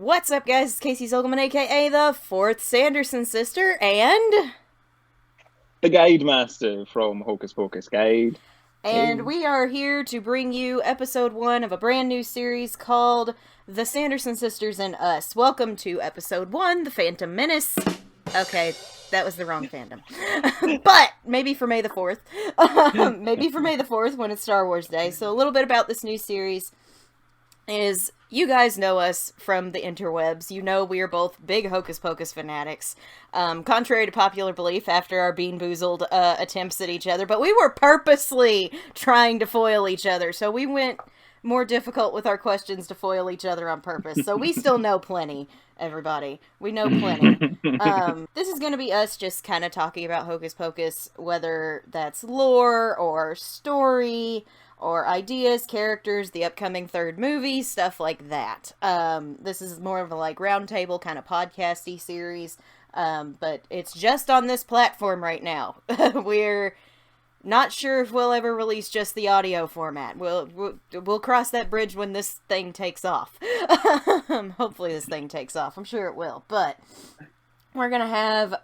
What's up, guys? It's Casey Zolgaman, aka the fourth Sanderson sister, and The Guide Master from Hocus Pocus Guide. Hey. we are here to bring you episode 1 of a brand new series called The Sanderson Sisters and Us. Welcome to episode 1, The Phantom Menace. Okay, that was the wrong fandom. But maybe for May the 4th. Maybe for May the 4th when it's Star Wars Day. So a little bit about this new series is you guys know us from the interwebs. You know we are both big Hocus Pocus fanatics. Contrary to popular belief after our Bean Boozled attempts at each other. But we were purposely trying to foil each other. So we went more difficult with our questions to foil each other on purpose. So we still know plenty, everybody. We know plenty. This is going to be us just kind of talking about Hocus Pocus, whether that's lore or story or ideas, characters, the upcoming third movie, stuff like that. This is more of a roundtable kind of podcasty series, but it's just on this platform right now. We're not sure if we'll ever release just the audio format. We'll cross that bridge when this thing takes off. Hopefully this thing takes off. I'm sure it will, but we're gonna have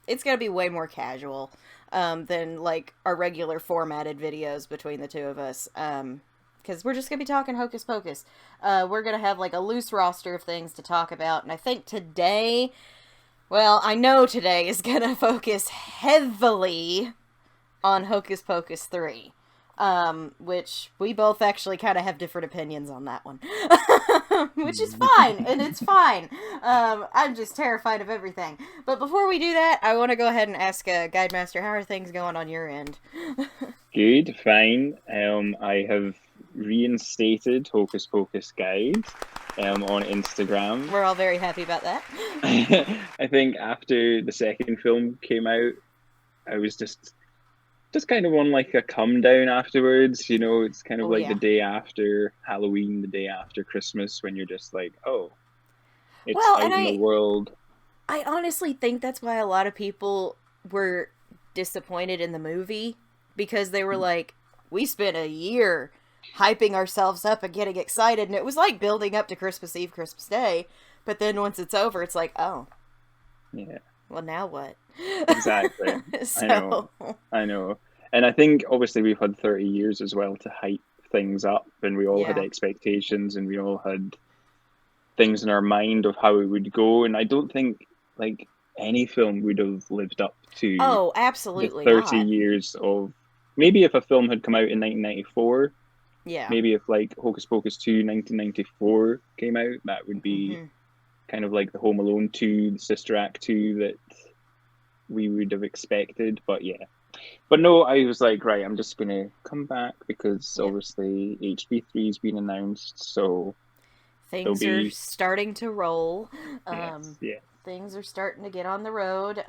it's gonna be way more casual than our regular formatted videos between the two of us, because we're just gonna be talking Hocus Pocus. We're gonna have a loose roster of things to talk about, and I think today, I know today is gonna focus heavily on Hocus Pocus 3. Which we both actually kind of have different opinions on that one. Which is fine, and it's fine. I'm just terrified of everything. But before we do that, I want to go ahead and ask Guide Master, how are things going on your end? Good, fine. I have reinstated Hocus Pocus Guide on Instagram. We're all very happy about that. I think after the second film came out, I was just kind of on a come down afterwards, it's kind of the day after Halloween, the day after Christmas, when you're just it's out in the world. I honestly think that's why a lot of people were disappointed in the movie, because they were we spent a year hyping ourselves up and getting excited, and it was building up to Christmas Eve, Christmas Day, but then once it's over, it's oh. Yeah. Well, now what? Exactly. I know. And I think, obviously, we've had 30 years as well to hype things up, and we all had expectations, and we all had things in our mind of how it would go, and I don't think, any film would have lived up to absolutely the 30 years of... Maybe if a film had come out in 1994, maybe if, Hocus Pocus 2, 1994 came out, that would be kind of the Home Alone 2, the Sister Act 2 that we would have expected, but yeah. But no, I was right, I'm just going to come back because obviously HB3's been announced, so... Things are starting to roll. Yes. Things are starting to get on the road.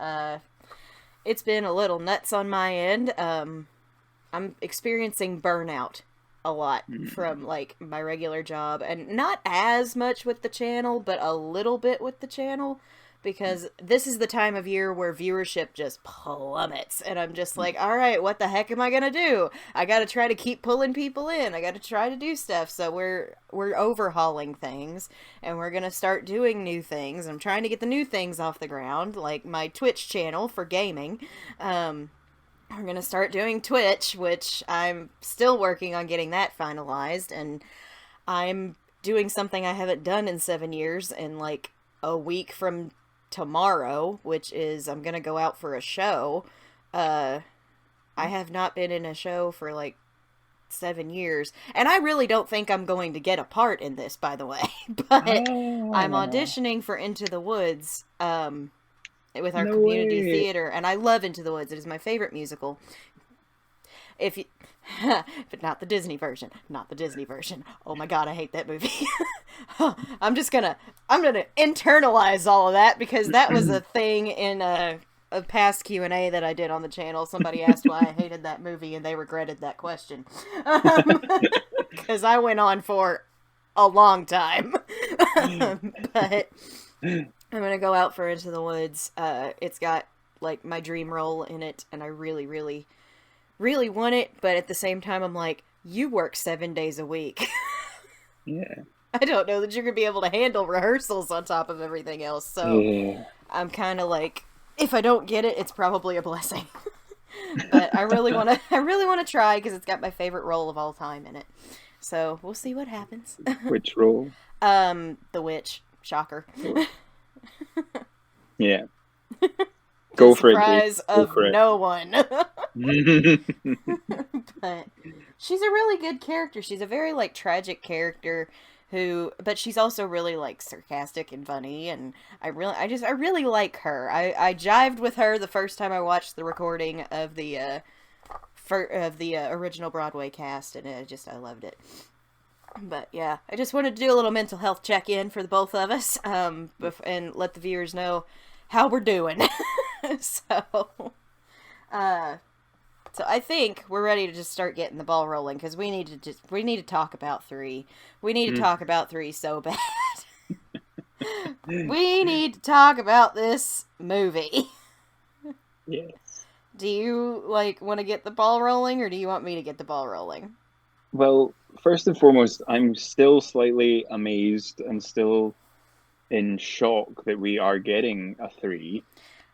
It's been a little nuts on my end. I'm experiencing burnout a lot from my regular job, and not as much with the channel, but a little bit with the channel, because this is the time of year where viewership just plummets, and I'm just all right, what the heck am I gonna do? I gotta try to keep pulling people in. I gotta try to do stuff. So we're overhauling things, and we're gonna start doing new things. I'm trying to get the new things off the ground, like my Twitch channel for gaming. We're gonna start doing Twitch, which I'm still working on getting that finalized, and I'm doing something I haven't done in 7 years in a week from tomorrow, which is I'm gonna go out for a show. I have not been in a show for 7 years, and I really don't think I'm going to get a part in this, by the way. But I'm auditioning for Into the Woods with our community theater, and I love Into the Woods. It is my favorite musical. But not the Disney version. Not the Disney version. Oh my god, I hate that movie. I'm gonna internalize all of that, because that was a thing in a past Q&A that I did on the channel. Somebody asked why I hated that movie, and they regretted that question. Because I went on for a long time. But I'm gonna go out for Into the Woods. It's got my dream role in it, and I really, really, really want it, but at the same time I'm you work 7 days a week. Yeah. I don't know that you're going to be able to handle rehearsals on top of everything else. So I'm kind of like, if I don't get it, it's probably a blessing. But I really want to try because it's got my favorite role of all time in it. So we'll see what happens. Which role? The witch. Shocker. Yeah. Go for it. Surprise of no one. But she's a really good character. She's a very like tragic character but she's also really like sarcastic and funny, and I really like her. I jived with her the first time I watched the recording of the original Broadway cast, and I loved it. But yeah, I just wanted to do a little mental health check-in for the both of us, and let the viewers know how we're doing. So I think we're ready to just start getting the ball rolling, because we need to talk about 3. We need to talk about 3 so bad. We need to talk about this movie. Yes. Do you want to get the ball rolling, or do you want me to get the ball rolling? Well, first and foremost, I'm still slightly amazed and still in shock that we are getting a 3.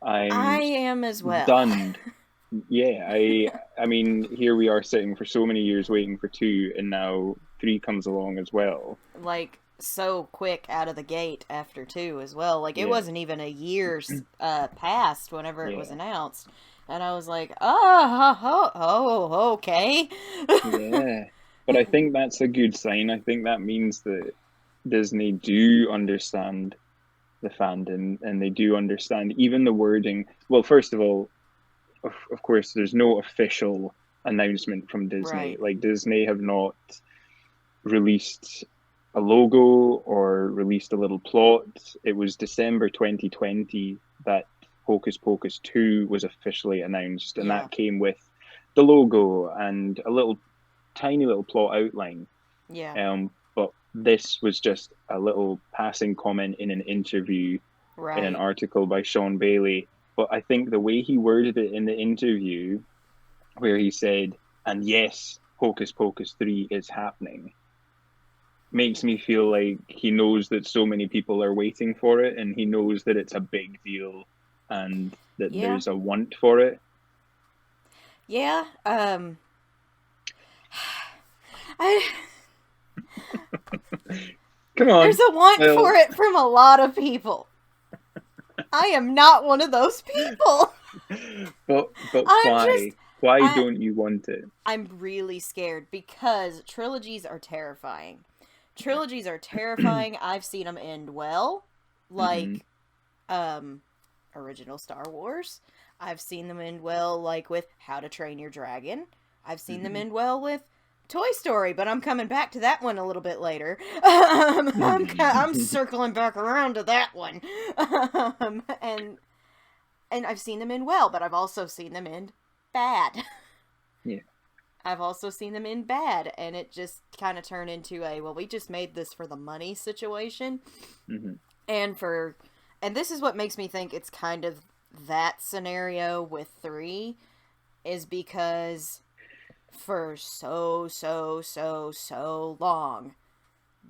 I am as well. Stunned. Yeah, I mean, here we are sitting for so many years waiting for 2, and now 3 comes along as well. So quick out of the gate after 2 as well. It wasn't even a year past whenever it was announced. And I was like, oh, okay. Yeah. But I think that's a good sign. I think that means that Disney do understand the fandom, and they do understand even the wording. Well, first of all, of course, there's no official announcement from Disney. Right. Disney have not released a logo or released a little plot. It was December 2020 that Hocus Pocus 2 was officially announced, and that came with the logo and a tiny little plot outline. Yeah. But this was just a little passing comment in an interview, in an article by Sean Bailey. But I think the way he worded it in the interview, where he said, "And yes, Hocus Pocus 3 is happening," makes me feel like he knows that so many people are waiting for it, and he knows that it's a big deal, and that there's a want for it. Yeah. Come on. There's a want for it from a lot of people. I am not one of those people. But why? Why don't you want it? I'm really scared because trilogies are terrifying. I've seen them end well, original Star Wars. I've seen them end well, with How to Train Your Dragon. I've seen them end well with Toy Story, but I'm coming back to that one a little bit later. I'm circling back around to that one. And I've seen them end well, but I've also seen them end bad. Yeah. I've also seen them end bad, and it just kind of turned into we just made this for the money situation. Mm-hmm. And this is what makes me think it's kind of that scenario with 3, is because for so long,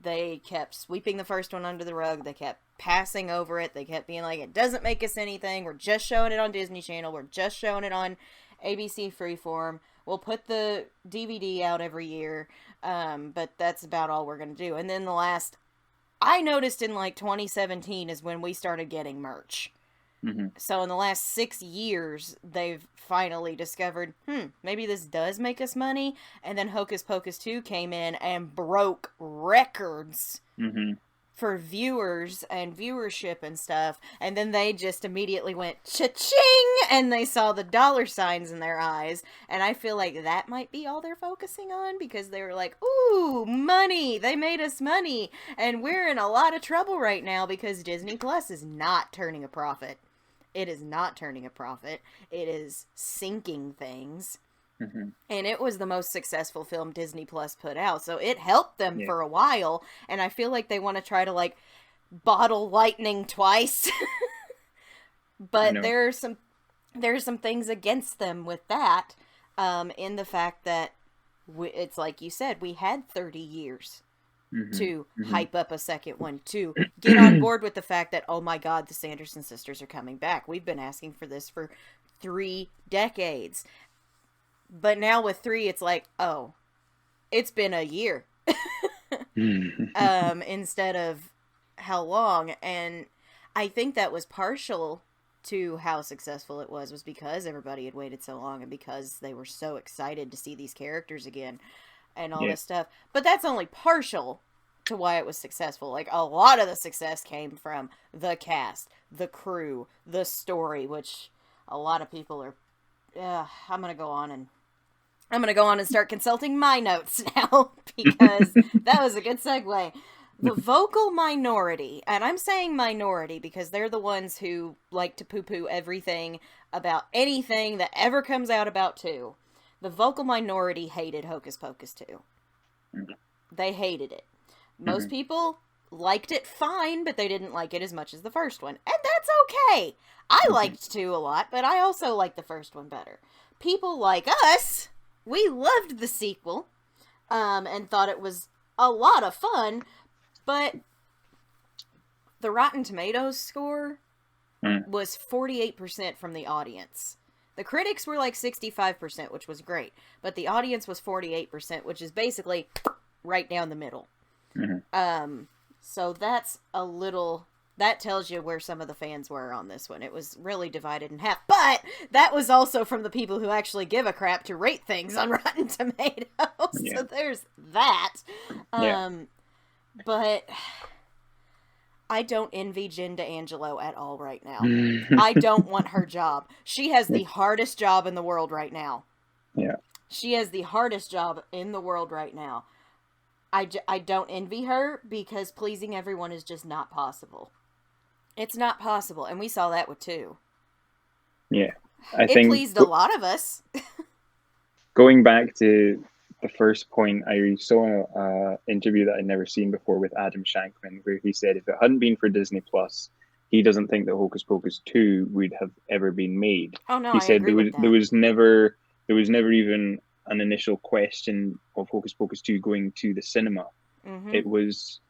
they kept sweeping the first one under the rug. They kept passing over it. They kept being like, it doesn't make us anything. We're just showing it on Disney Channel. We're just showing it on ABC Freeform. We'll put the DVD out every year. But that's about all we're going to do. And then I noticed in 2017 is when we started getting merch. Mm-hmm. So in the last 6 years, they've finally discovered, maybe this does make us money. And then Hocus Pocus 2 came in and broke records for viewers and viewership and stuff. And then they just immediately went cha-ching, and they saw the dollar signs in their eyes. And I feel like that might be all they're focusing on, because they were like, ooh, money, they made us money. And we're in a lot of trouble right now because Disney Plus is not turning a profit. It is not turning a profit. It is sinking things. Mm-hmm. And it was the most successful film Disney Plus put out. So it helped them for a while. And I feel like they want to try to bottle lightning twice. But there's some things against them with that. In the fact that it's like you said, we had 30 years to hype up a second one, to get on board with the fact that, oh my god, the Sanderson sisters are coming back. We've been asking for this for 3 decades. But now with 3, it's like, oh, it's been a year. Instead of how long. And I think that was partial to how successful it was because everybody had waited so long and because they were so excited to see these characters again and all this stuff. But that's only partial to why it was successful. Like, a lot of the success came from the cast, the crew, the story, which a lot of people are... I'm going to go on and start consulting my notes now, because that was a good segue. The vocal minority, and I'm saying minority because they're the ones who like to poo-poo everything about anything that ever comes out about 2. The vocal minority hated Hocus Pocus 2. They hated it. Most people liked it fine, but they didn't like it as much as the first one. And that's okay. I liked 2 a lot, but I also liked the first one better. People like us, we loved the sequel, and thought it was a lot of fun, but the Rotten Tomatoes score was 48% from the audience. The critics were like 65%, which was great, but the audience was 48%, which is basically right down the middle. So that's a little... That tells you where some of the fans were on this one. It was really divided in half. But that was also from the people who actually give a crap to rate things on Rotten Tomatoes. Yeah. So there's that. But I don't envy Jen D'Angelo at all right now. I don't want her job. She has the hardest job in the world right now. Yeah. She has the hardest job in the world right now. I don't envy her because pleasing everyone is just not possible. It's not possible, and we saw that with 2. Yeah. It pleased a lot of us. Going back to the first point, I saw an interview that I'd never seen before with Adam Shankman, where he said if it hadn't been for Disney Plus, he doesn't think that Hocus Pocus 2 would have ever been made. Oh no, he said agree with that. there was never even an initial question of Hocus Pocus 2 going to the cinema. It was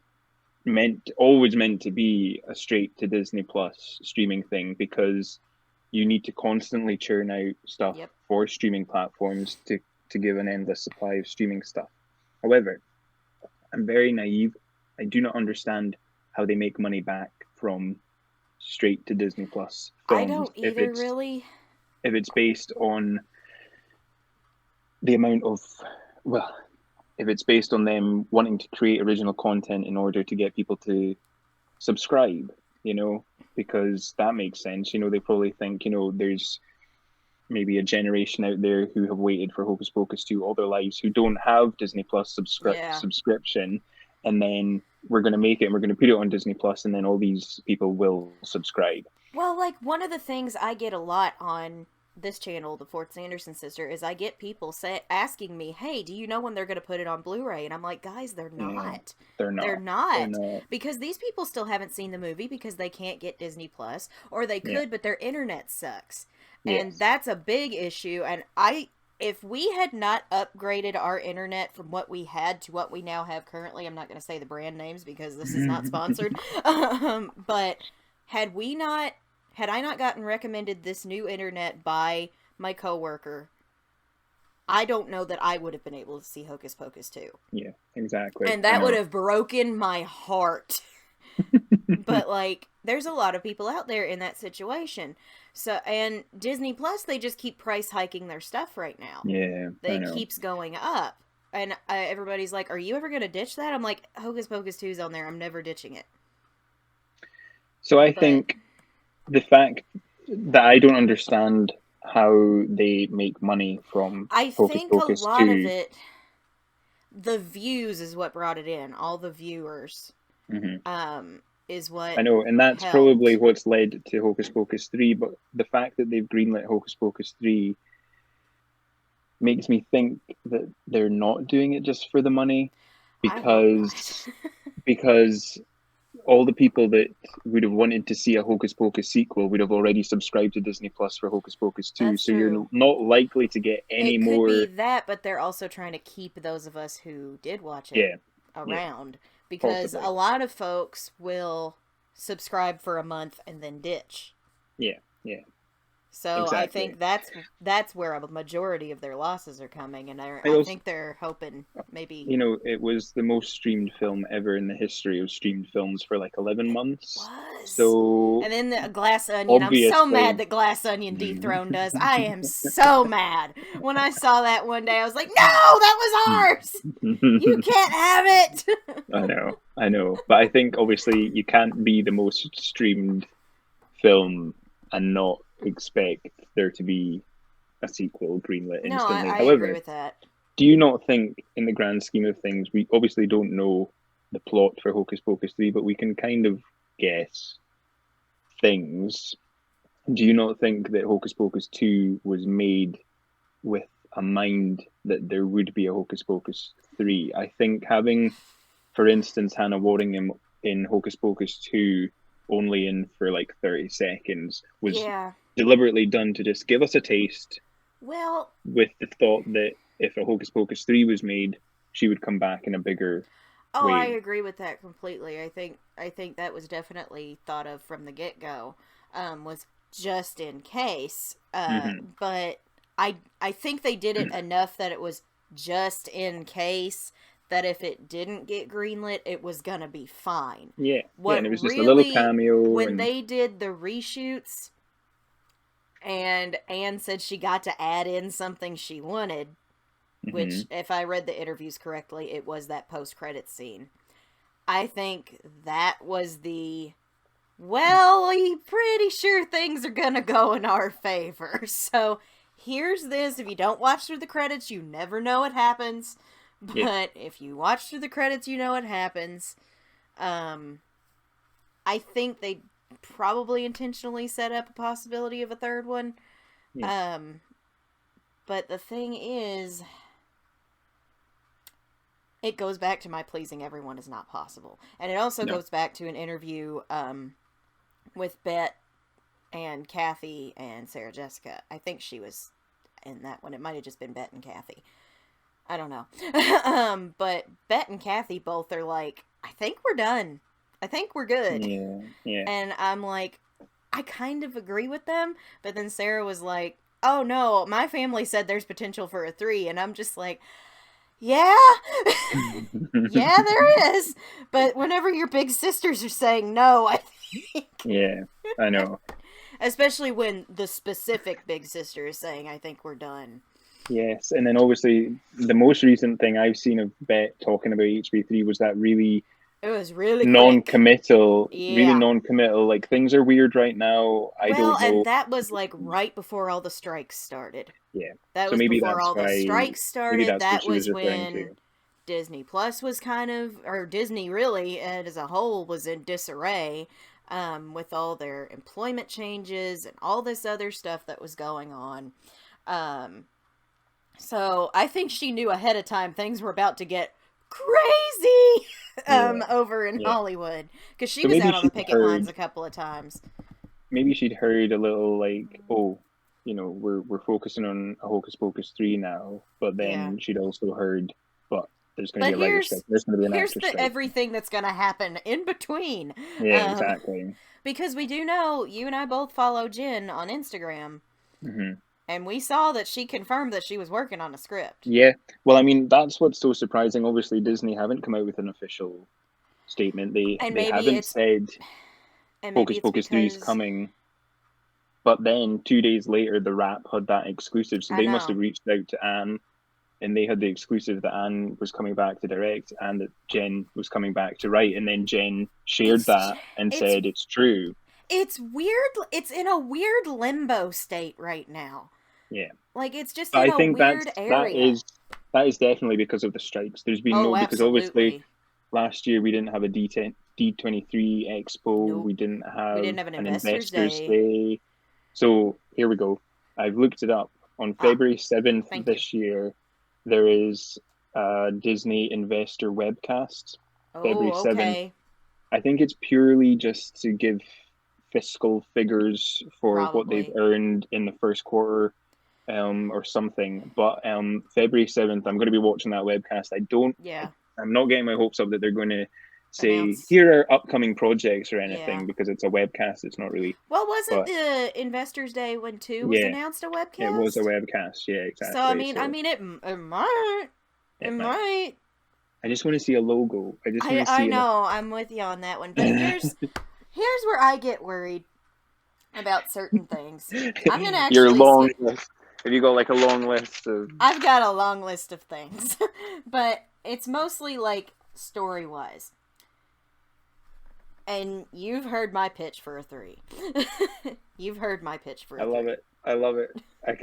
always meant to be a straight to Disney Plus streaming thing, because you need to constantly churn out stuff for streaming platforms to give an endless supply of streaming stuff. However, I'm very naive. I do not understand how they make money back from straight to Disney Plus films. I don't either, really. If it's based on the amount of, if it's based on them wanting to create original content in order to get people to subscribe, because that makes sense. They probably think, there's maybe a generation out there who have waited for Hocus Pocus 2 all their lives, who don't have Disney Plus subscription, and then we're going to make it and we're going to put it on Disney Plus, and then all these people will subscribe. Well, like, one of the things I get a lot on this channel, the Fourth Sanderson Sister, is I get people asking me, hey, do you know when they're going to put it on Blu-ray? And I'm like, guys, they're not. They're not. Because these people still haven't seen the movie because they can't get Disney Plus, or they could, but their internet sucks. And that's a big issue. And if we had not upgraded our internet from what we had to what we now have currently, I'm not going to say the brand names because this is not sponsored, but had I not gotten recommended this new internet by my coworker, I don't know that I would have been able to see Hocus Pocus 2. Yeah, exactly. And that would have broken my heart. But, like, there's a lot of people out there in that situation. So, and Disney Plus, they just keep price hiking their stuff right now. Yeah, it keeps going up. And everybody's like, are you ever going to ditch that? I'm like, Hocus Pocus 2's on there. I'm never ditching it. So I think the fact that I don't understand how they make money from Hocus Pocus 2. A lot of it, the views is what brought it in. All the viewers is what I know, and that's helped. Probably what's led to Hocus Pocus 3, but the fact that they've greenlit Hocus Pocus 3 makes me think that they're not doing it just for the money, because all the people that would have wanted to see a Hocus Pocus sequel would have already subscribed to Disney Plus for Hocus Pocus 2. That's so true. You're not likely to get any more. It could be that, but they're also trying to keep those of us who did watch it around. Because possibly. A lot of folks will subscribe for a month and then ditch. Yeah. So exactly. I think that's where a majority of their losses are coming, and I think they're hoping maybe... it was the most streamed film ever in the history of streamed films for like 11 months. It was. So... And then the Glass Onion. Obviously... I'm so mad that Glass Onion dethroned us. I am so mad. When I saw that one day, I was like, no, that was ours! You can't have it! I know. But I think, obviously, you can't be the most streamed film and not expect there to be a sequel greenlit instantly. No, I However, agree with that. Do you not think, in the grand scheme of things, we obviously don't know the plot for Hocus Pocus 3, but we can kind of guess things. Do you not think that Hocus Pocus 2 was made with a mind that there would be a Hocus Pocus 3? I think having, for instance, Hannah Waddingham in Hocus Pocus 2 only in for like 30 seconds was deliberately done to just give us a taste. Well, with the thought that if a Hocus Pocus 3 was made, she would come back in a bigger way. I agree with that completely. I think that was definitely thought of from the get-go, was just in case. But I think they did it enough that it was just in case, that if it didn't get greenlit, it was gonna be fine. Yeah, and it was just a little cameo. When they did the reshoots, and Anne said she got to add in something she wanted, which, if I read the interviews correctly, it was that post-credits scene. I think that was we're pretty sure things are gonna go in our favor. So, here's this. If you don't watch through the credits, you never know what happens. But if you watch through the credits, you know what happens. I think they probably intentionally set up a possibility of a third one. But the thing is, it goes back to my pleasing everyone is not possible. And it also goes back to an interview with Bet and Kathy and Sarah Jessica. I think she was in that one. It might have just been Bet and Kathy. I don't know. But Bet and Kathy both are like, I think we're done. I think we're good. Yeah. And I'm like, I kind of agree with them. But then Sarah was like, oh no, my family said there's potential for a 3. And I'm just like, yeah. Yeah, there is. But whenever your big sisters are saying no, I think. Yeah, I know. Especially when the specific big sister is saying, I think we're done. Yes, and then obviously the most recent thing I've seen of Bet talking about HB3 was that it was really non-committal, really non-committal, like things are weird right now, I don't know. And that was like right before all the strikes started. Yeah. That was before all the strikes started. That was when Disney Plus was or Disney really as a whole was in disarray, with all their employment changes and all this other stuff that was going on. So I think she knew ahead of time things were about to get crazy over in Hollywood, because she was out on the picket lines a couple of times. Maybe she'd heard a little like, we're focusing on a Hocus Pocus 3 now, but then she'd also heard, but there's going to be a writer's strike. There's going to be an actor's strike. Here's everything that's going to happen in between. Yeah, exactly. Because we do know, you and I both follow Jen on Instagram. Mm-hmm. And we saw that she confirmed that she was working on a script. Yeah. Well, I mean, that's what's so surprising. Obviously, Disney haven't come out with an official statement. They haven't said Hocus Pocus 3 is coming. But then 2 days later, The Wrap had that exclusive. So they must have reached out to Anne, and they had the exclusive that Anne was coming back to direct and that Jen was coming back to write. And then Jen shared that and said it's true. It's weird. It's in a weird limbo state right now. Yeah. Like, it's just in a weird area. That is definitely because of the strikes. There's been because obviously last year we didn't have a D23 Expo. Nope. We didn't have an Investors Day. So here we go. I've looked it up. On February 7th this year, there is a Disney Investor webcast. February 7th. I think it's purely just to give fiscal figures for what they've earned in the first quarter. Or something, but February 7th, I'm going to be watching that webcast. I'm not getting my hopes up that they're going to say, here are upcoming projects or anything, because it's a webcast. It's not really. Well, wasn't the Investors Day when 2 was announced a webcast? It was a webcast, yeah, exactly. So, it might. It might. I just want to see a logo. I know, I'm with you on that one. But here's where I get worried about certain things. I'm going to actually... Your long list. Have you got like a long list of... I've got a long list of things. But it's mostly like story-wise. And you've heard my pitch for a 3. You've heard my pitch for a 3. I love it. I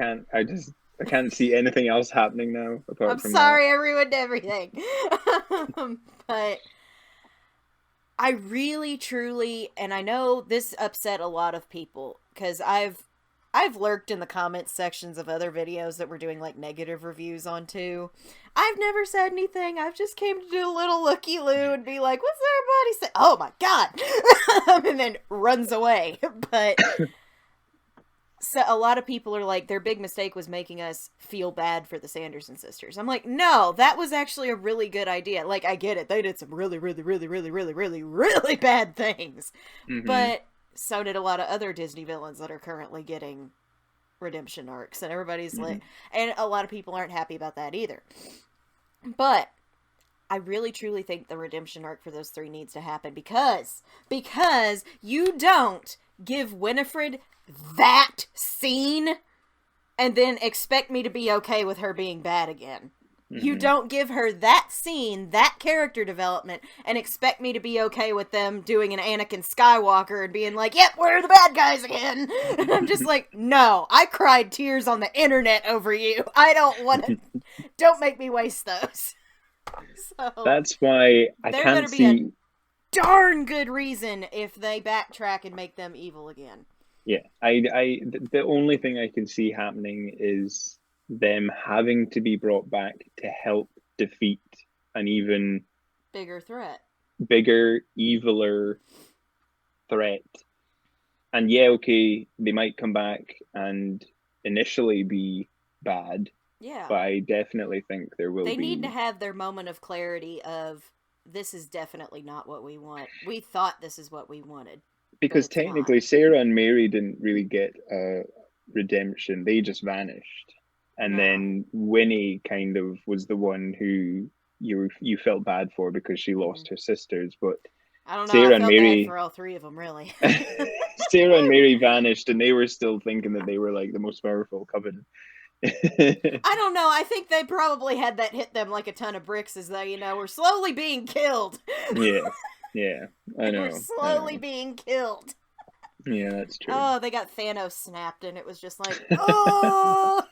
can't see anything else happening now apart from I'm sorry, I ruined everything. But I really, truly, and I know this upset a lot of people, because I've lurked in the comments sections of other videos that were doing like negative reviews on 2. I've never said anything. I've just came to do a little looky-loo and be like, what's everybody say? Oh my god! And then runs away. But so a lot of people are like, their big mistake was making us feel bad for the Sanderson sisters. I'm like, no, that was actually a really good idea. Like, I get it. They did some really, really, really, really, really, really, really bad things. Mm-hmm. But so did a lot of other Disney villains that are currently getting redemption arcs. And everybody's like, and a lot of people aren't happy about that either. But I really truly think the redemption arc for those 3 needs to happen because you don't give Winifred that scene and then expect me to be okay with her being bad again. Mm-hmm. You don't give her that scene, that character development, and expect me to be okay with them doing an Anakin Skywalker and being like, yep, we're the bad guys again. And I'm just like, no, I cried tears on the internet over you. I don't want to, don't make me waste those. So, that's why I can't see... a darn good reason if they backtrack and make them evil again. Yeah, the only thing I can see happening is them having to be brought back to help defeat an even bigger threat, bigger, eviler threat. And yeah, okay, they might come back and initially be bad. Yeah. But I definitely think there will be... They need to have their moment of clarity of, this is definitely not what we want. We thought this is what we wanted. Because technically, Sarah and Mary didn't really get a redemption. They just vanished. And then Winnie kind of was the one who you felt bad for because she lost her sisters. But I don't know, Sarah I felt and Mary, bad for all 3 of them, really. Sarah and Mary vanished, and they were still thinking that they were like the most powerful coven. I don't know. I think they probably had that hit them like a ton of bricks as they, we're slowly being killed. Yeah, I know. We're slowly being killed. Yeah, that's true. Oh, they got Thanos snapped, and it was just like, oh!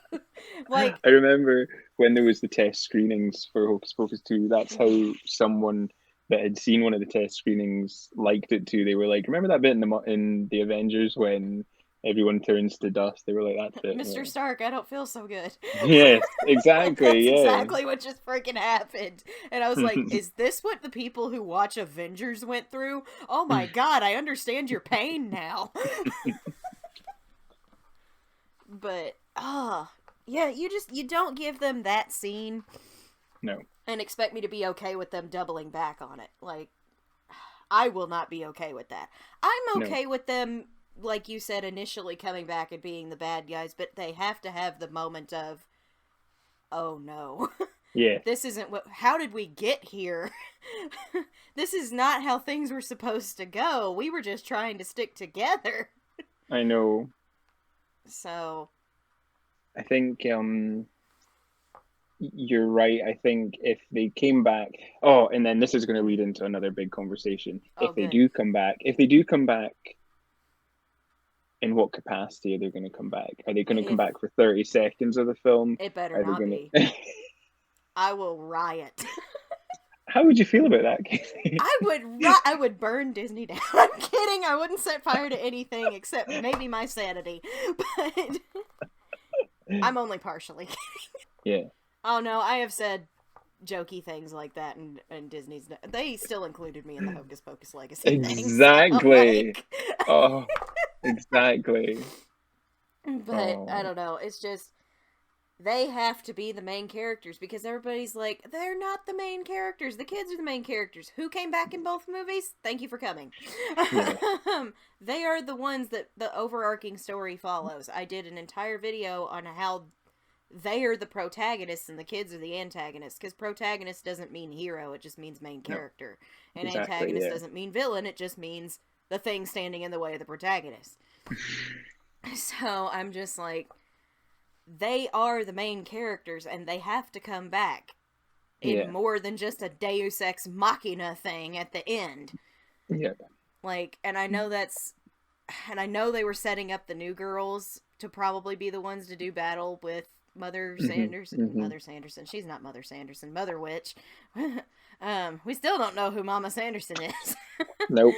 Like, I remember when there was the test screenings for Hocus Pocus 2, that's how someone that had seen one of the test screenings liked it too. They were like, remember that bit in the Avengers when everyone turns to dust? They were like, that's it. Mr. Stark, I don't feel so good. Yes, exactly. That's exactly what just freaking happened. And I was like, is this what the people who watch Avengers went through? Oh my god, I understand your pain now. But, yeah, you don't give them that scene. No. And expect me to be okay with them doubling back on it. Like, I will not be okay with that. I'm okay with them, like you said, initially coming back and being the bad guys, but they have to have the moment of, oh no. Yeah. This isn't how did we get here? This is not how things were supposed to go. We were just trying to stick together. I know. So. I think, you're right. I think if they came back, and then this is going to lead into another big conversation. If they do come back, in what capacity are they going to come back? Are they going to come back for 30 seconds of the film? It better not be. I will riot. How would you feel about that, Casey? I would burn Disney down. I'm kidding. I wouldn't set fire to anything except maybe my sanity. But I'm only partially kidding. Yeah. Oh no, I have said jokey things like that, and Disney's they still included me in the Hocus Pocus Legacy. Exactly. Thing, so, exactly. But I don't know. It's just they have to be the main characters, because everybody's like, they're not the main characters. The kids are the main characters. Who came back in both movies? Thank you for coming. Yeah. They are the ones that the overarching story follows. I did an entire video on how they are the protagonists and the kids are the antagonists, because protagonist doesn't mean hero, it just means main character. No, and exactly, antagonist doesn't mean villain, it just means the thing standing in the way of the protagonist. So I'm just like, they are the main characters, and they have to come back in more than just a Deus Ex Machina thing at the end. Yeah. Like, and I know they were setting up the new girls to probably be the ones to do battle with Mother Sanderson. Mm-hmm. Mother Sanderson. She's not Mother Sanderson. Mother Witch. We still don't know who Mama Sanderson is. Nope.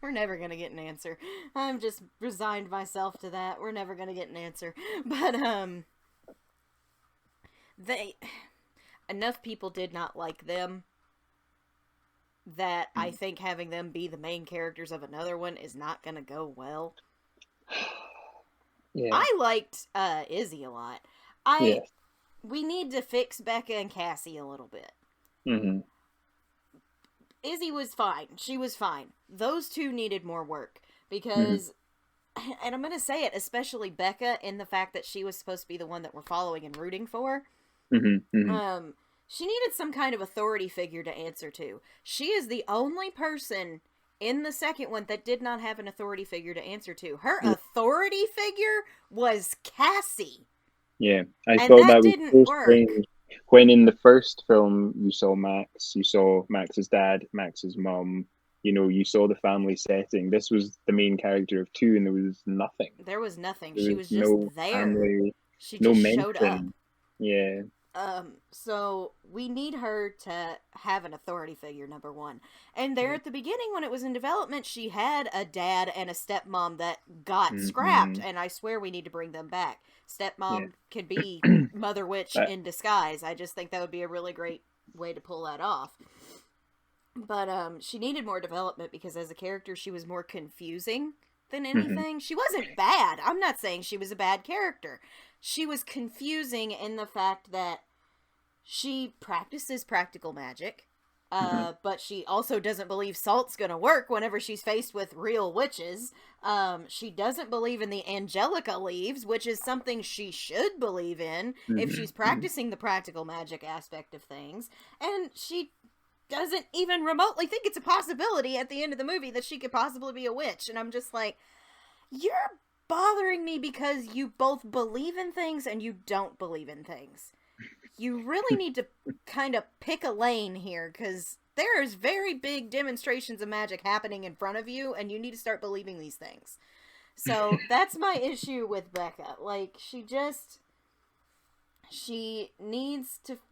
We're never going to get an answer. I'm just resigned myself to that. We're never going to get an answer. But, enough people did not like them that I think having them be the main characters of another one is not going to go well. Yeah. I liked Izzy a lot. We need to fix Becca and Cassie a little bit. Mm-hmm. Izzy was fine. She was fine. Those two needed more work because, and I'm going to say it, especially Becca, in the fact that she was supposed to be the one that we're following and rooting for. She needed some kind of authority figure to answer to. She is the only person in the second one that did not have an authority figure to answer to. Her authority figure was Cassie. Yeah, I thought that was so strange. When in the first film you saw Max, you saw Max's dad, Max's mom, you saw the family setting. This was the main character of 2, and there was nothing. There was nothing. She was just there. Family, she just showed up. Yeah. So we need her to have an authority figure, number one. And there at the beginning, when it was in development, she had a dad and a stepmom that got scrapped, and I swear we need to bring them back. Stepmom could be Mother Witch in disguise. I just think that would be a really great way to pull that off. But, she needed more development because as a character, she was more confusing than anything. She wasn't bad. I'm not saying she was a bad character. She was confusing in the fact that she practices practical magic, but she also doesn't believe salt's gonna work whenever she's faced with real witches. She doesn't believe in the Angelica leaves, which is something she should believe in if she's practicing the practical magic aspect of things. And she doesn't even remotely think it's a possibility at the end of the movie that she could possibly be a witch. And I'm just like, you're bothering me because you both believe in things and you don't believe in things. You really need to kind of pick a lane here, because there's very big demonstrations of magic happening in front of you, and you need to start believing these things. So that's my issue with Becca. Like,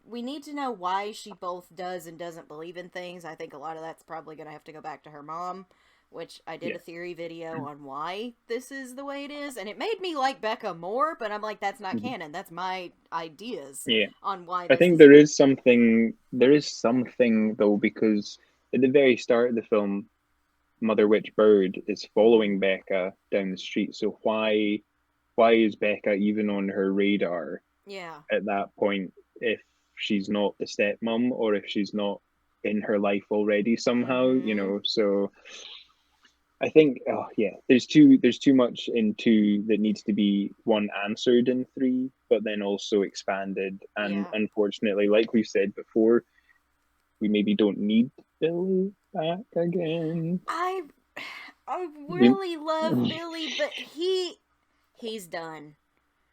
we need to know why she both does and doesn't believe in things. I think a lot of that's probably going to have to go back to her mom, which I did a theory video on why this is the way it is, and it made me like Becca more, but I'm like, that's not canon. That's my ideas on why I think there is something, though, because at the very start of the film, Mother Witch Bird is following Becca down the street, so why is Becca even on her radar at that point if she's not the stepmom, or if she's not in her life already somehow, so I think, there's too much in 2 that needs to be, one, answered in 3, but then also expanded. And unfortunately, like we said before, we maybe don't need Billy back again. I really love Billy, but he's done.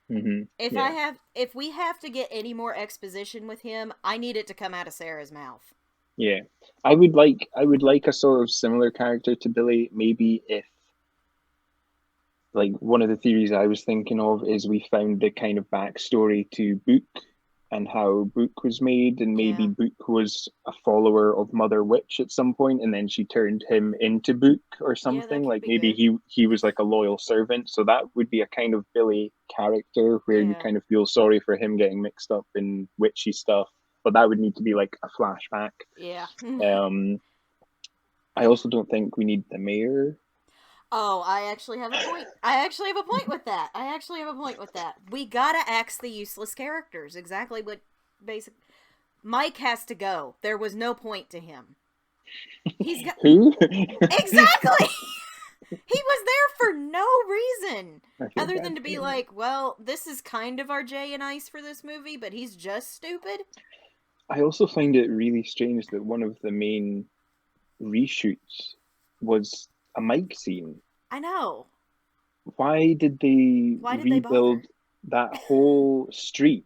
If we have to get any more exposition with him, I need it to come out of Sarah's mouth. Yeah, I would like a sort of similar character to Billy. Maybe if, like, one of the theories I was thinking of is we found the kind of backstory to Book and how Book was made, and maybe Book was a follower of Mother Witch at some point, and then she turned him into Book or something. Like, maybe he was like a loyal servant. So that would be a kind of Billy character where you kind of feel sorry for him getting mixed up in witchy stuff. But that would need to be like a flashback. Yeah. I also don't think we need the mayor. Oh, I actually have a point. I actually have a point with that. We gotta axe the useless characters. Exactly what basic. Mike has to go. There was no point to him. He's got Who? exactly. He was there for no reason other than to be like, well, this is kind of our Jay and Ice for this movie, but he's just stupid. I also find it really strange that one of the main reshoots was a Mike scene. I know. Why did they bother? rebuild that whole street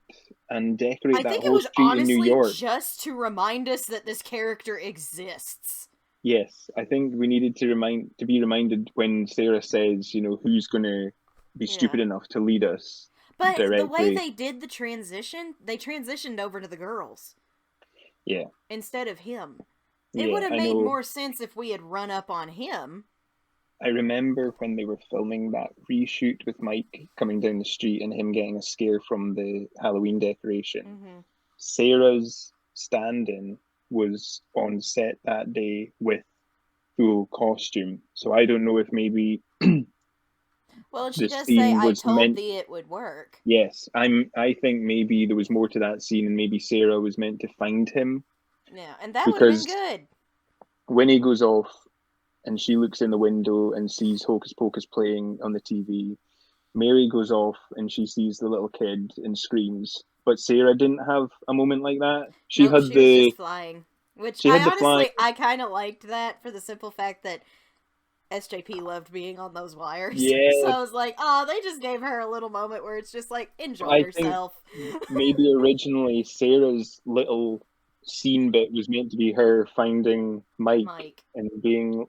and decorate that whole street in New York? Just to remind us that this character exists. Yes, I think we needed to be reminded when Sarah says, who's going to be stupid enough to lead us. But directly. The way they did the transition, they transitioned over to the girls. Yeah. Instead of him. It would have made more sense if we had run up on him. I remember when they were filming that reshoot with Mike coming down the street and him getting a scare from the Halloween decoration. Mm-hmm. Sarah's stand-in was on set that day with full costume. So I don't know if maybe well, she does say, I told thee it would work. Yes, I think maybe there was more to that scene and maybe Sarah was meant to find him. Yeah, and that would have been good. When he goes off and she looks in the window and sees Hocus Pocus playing on the TV, Mary goes off and she sees the little kid and screams. But Sarah didn't have a moment like that. She was just flying. Which I kind of liked that for the simple fact that SJP loved being on those wires. Yeah. So I was like, oh, they just gave her a little moment where it's just like, enjoy yourself. Maybe originally Sarah's little scene bit was meant to be her finding Mike. And being,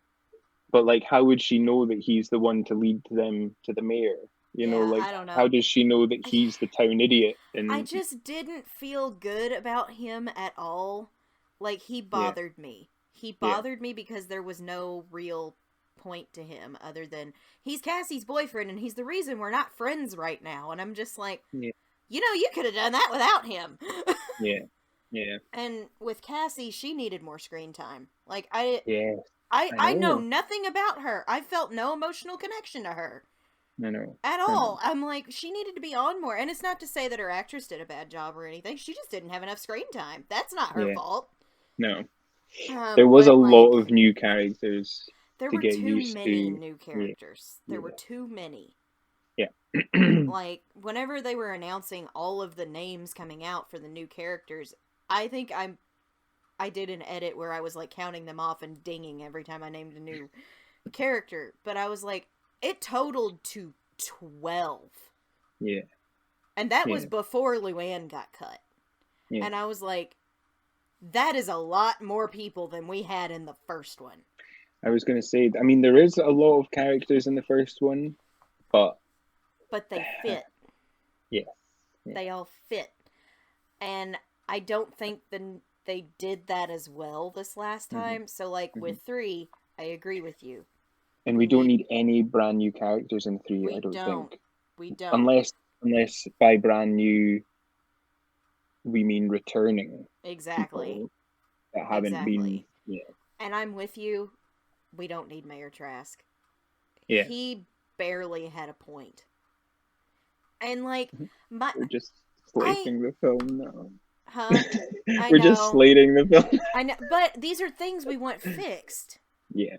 but like, how would she know that he's the one to lead them to the mayor? I don't know. How does she know that he's the town idiot? And I just didn't feel good about him at all. Like, he bothered me. He bothered me because there was no real point to him other than he's Cassie's boyfriend and he's the reason we're not friends right now. And I'm just like, you could have done that without him. Yeah. And with Cassie, she needed more screen time. Like, I know nothing about her. I felt no emotional connection to her. I know. At all. I'm like, she needed to be on more. And it's not to say that her actress did a bad job or anything. She just didn't have enough screen time. That's not her fault. No. There was a lot of new characters. There were too many new characters. There were too many. Yeah. Like, whenever they were announcing all of the names coming out for the new characters, I think I did an edit where I was, like, counting them off and dinging every time I named a new character. But I was like, it totaled to 12. Yeah. And that was before Luann got cut. Yeah. And I was like, that is a lot more people than we had in the first one. I was going to say, I mean, there is a lot of characters in the first one, but they fit. Yeah. They all fit. And I don't think they did that as well this last time. So, like, with 3, I agree with you. And we don't need any brand new characters in 3, I don't think. We don't. Unless by brand new, we mean returning. Exactly. That haven't been. Yeah. And I'm with you. We don't need Mayor Trask. Yeah. He barely had a point. And, like, we're just slating the film now. Huh? We're just slating the film. I know, but these are things we want fixed. Yeah.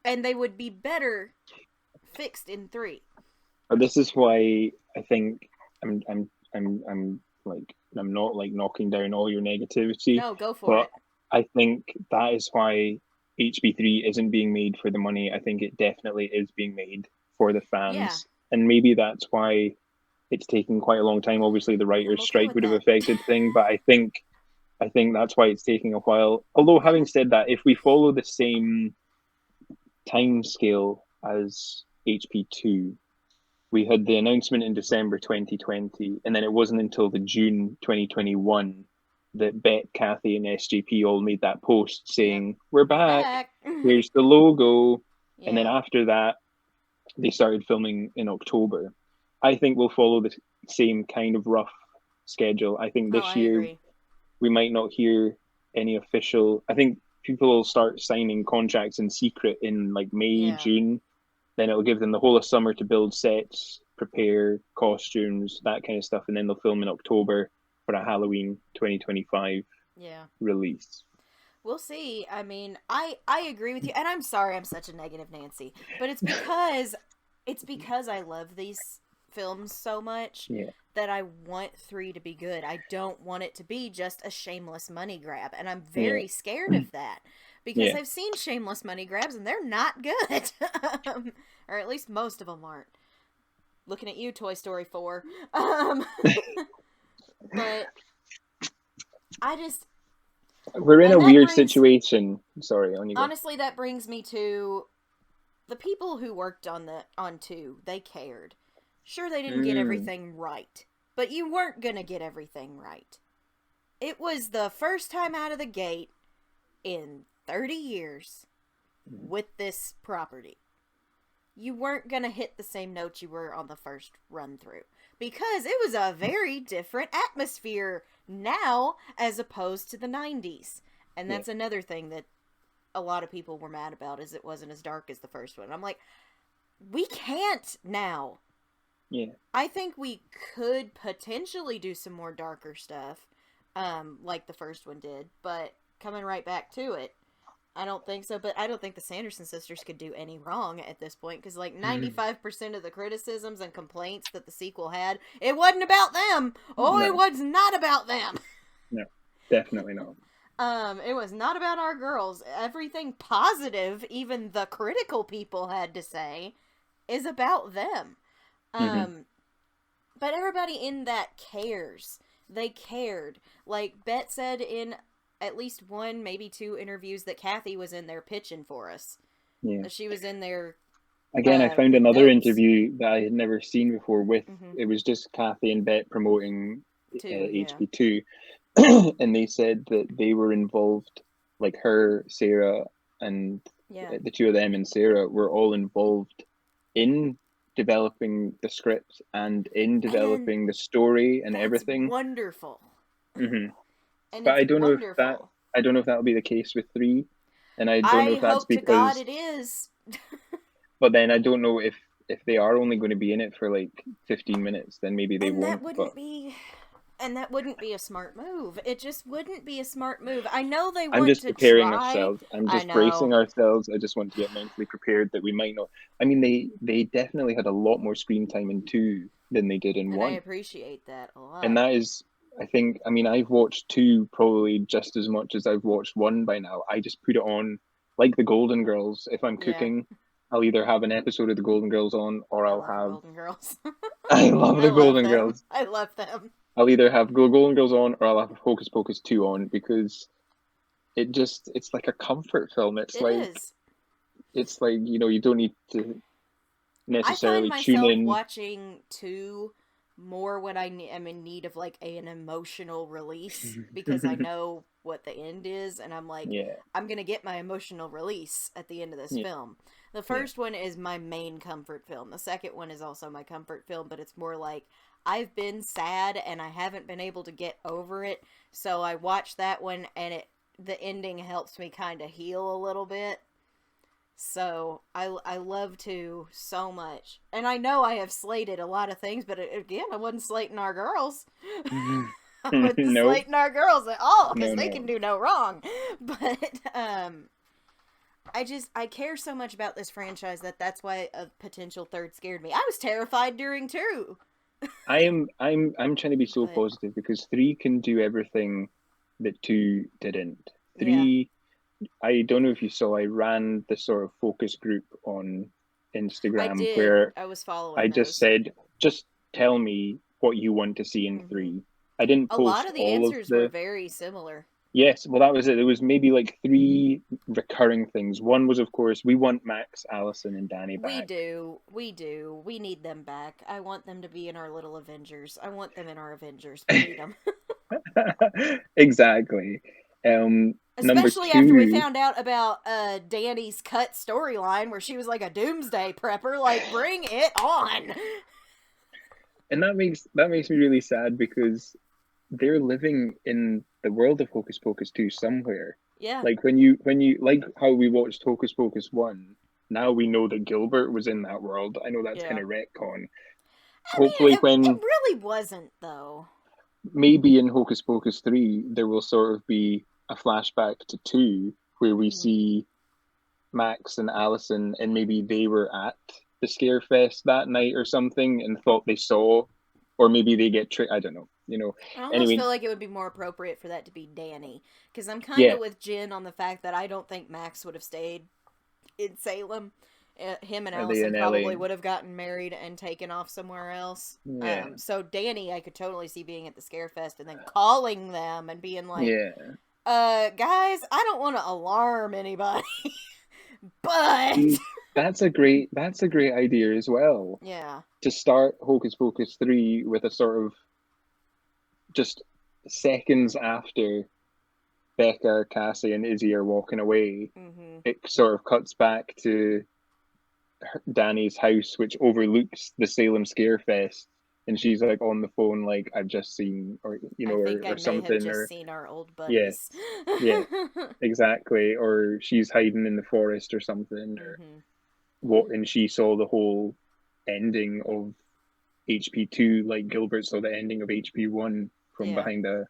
And they would be better fixed in 3. But this is why I think I'm not like knocking down all your negativity. No, go for it. I think that is why HB3 isn't being made for the money. I think it definitely is being made for the fans. Yeah. And maybe that's why it's taken quite a long time. Obviously, the writer's strike would have affected things, but I think that's why it's taking a while. Although, having said that, if we follow the same time scale as HP2, we had the announcement in December 2020, and then it wasn't until the June 2021 that Bet, Kathy, and SJP all made that post saying, "We're back. Here's the logo." Yeah. And then after that, they started filming in October. I think we'll follow the same kind of rough schedule. I think this year we might not hear any official. I think people will start signing contracts in secret in like May, June. then it'll give them the whole of summer to build sets, prepare costumes, that kind of stuff, and then they'll film in October for a Halloween 2025 release. We'll see. I mean, I agree with you, and I'm sorry I'm such a negative Nancy, but it's because I love these films so much that I want 3 to be good. I don't want it to be just a shameless money grab, and I'm very scared of that because I've seen shameless money grabs and they're not good. Or at least most of them aren't. Looking at you, Toy Story 4. But I just... We're in a weird situation. Sorry, on you go. Honestly, that brings me to the people who worked on 2. They cared. Sure, they didn't get everything right, but you weren't gonna get everything right. It was the first time out of the gate in 30 years with this property. You weren't gonna hit the same notes you were on the first run through, because it was a very different atmosphere now as opposed to the 90s. And that's another thing that a lot of people were mad about, is it wasn't as dark as the first one. I'm like, we can't now. Yeah. I think we could potentially do some more darker stuff, like the first one did, but coming right back to it, I don't think so. But I don't think the Sanderson sisters could do any wrong at this point, because like 95% of the criticisms and complaints that the sequel had, it wasn't about them. Oh, no. It was not about them. No, definitely not. It was not about our girls. Everything positive, even the critical people had to say, is about them. But everybody in that cares. They cared. Like Bet said in at least 1, maybe 2 interviews that Kathy was in there pitching for us. Yeah. She was in there. Again, I found another interview that I had never seen before with, it was just Kathy and Bet promoting HB2. And they said that they were involved, like her, Sarah, and the 2 of them and Sarah were all involved in developing the script and in developing the story and everything. Wonderful. But I don't know if that'll be the case with 3, and I don't know if that's because. I hope to God it is. But then I don't know if they are only going to be in it for like 15 minutes, then maybe they won't. That wouldn't be a smart move. It just wouldn't be a smart move. I know they want to I'm just preparing ourselves. I'm just bracing ourselves. I just want to get mentally prepared that we might not. I mean, they definitely had a lot more screen time in 2 than they did in 1. I appreciate that a lot. And that is, I think, I mean, I've watched 2 probably just as much as I've watched 1 by now. I just put it on like the Golden Girls. If I'm cooking, I'll either have an episode of the Golden Girls on, or I'll have Golden Girls. I love the Golden Girls. I love them. I'll either have Golden Girls on, or I'll have Hocus Pocus 2 on, because it's like a comfort film. It's like, you know, you don't need to necessarily tune in. I find myself watching 2 more when I'm in need of like an emotional release, because I know what the end is, and I'm like, I'm gonna get my emotional release at the end of this film. The first one is my main comfort film. The second one is also my comfort film, but it's more like, I've been sad and I haven't been able to get over it, so I watch that one, and the ending helps me kind of heal a little bit. So I love 2 so much, and I know I have slated a lot of things, but again, I wasn't slating our girls. I wasn't slating our girls at all, because they can do no wrong. But I care so much about this franchise that's why a potential 3rd scared me. I was terrified during 2. I'm trying to be so positive, because 3 can do everything that 2 didn't. 3, I don't know if you saw, I ran the sort of focus group on Instagram where I was following. I just said, just tell me what you want to see in 3. I didn't post a lot of the answers were very similar. Yes, well, that was it. There was maybe like 3 recurring things. One was, of course, we want Max, Allison, and Danny back. We do. We need them back. I want them to be in our little Avengers. I want them in our Avengers. We need them. Exactly. Especially after we found out about Danny's cut storyline, where she was like a doomsday prepper. Like, bring it on. And that makes me really sad, because they're living in the world of Hocus Pocus 2 somewhere. Yeah. Like when you like how we watched Hocus Pocus 1, now we know that Gilbert was in that world. I know that's kind of retcon. I Hopefully mean, it really wasn't, though. Maybe in Hocus Pocus 3, there will sort of be a flashback to 2, where we see Max and Allison, and maybe they were at the Scarefest that night or something, and thought they saw, or maybe they get tricked. I don't know. I almost anyway, feel like it would be more appropriate for that to be Danny, because I'm kind of with Jen on the fact that I don't think Max would have stayed in Salem. Him and Allison probably would have gotten married and taken off somewhere else. Yeah. So Danny, I could totally see being at the Scarefest and then calling them and being like, guys, I don't want to alarm anybody, but that's a great idea as well. Yeah. To start Hocus Pocus 3 with a sort of just seconds after Becca, Cassie, and Izzy are walking away, it sort of cuts back to Danny's house, which overlooks the Salem Scarefest, and she's like on the phone, like, I've just seen, or or something, have just seen our old buddies. Yeah, exactly. Or she's hiding in the forest or something, or what? And she saw the whole ending of HP2, like Gilbert saw the ending of HP1 from behind a.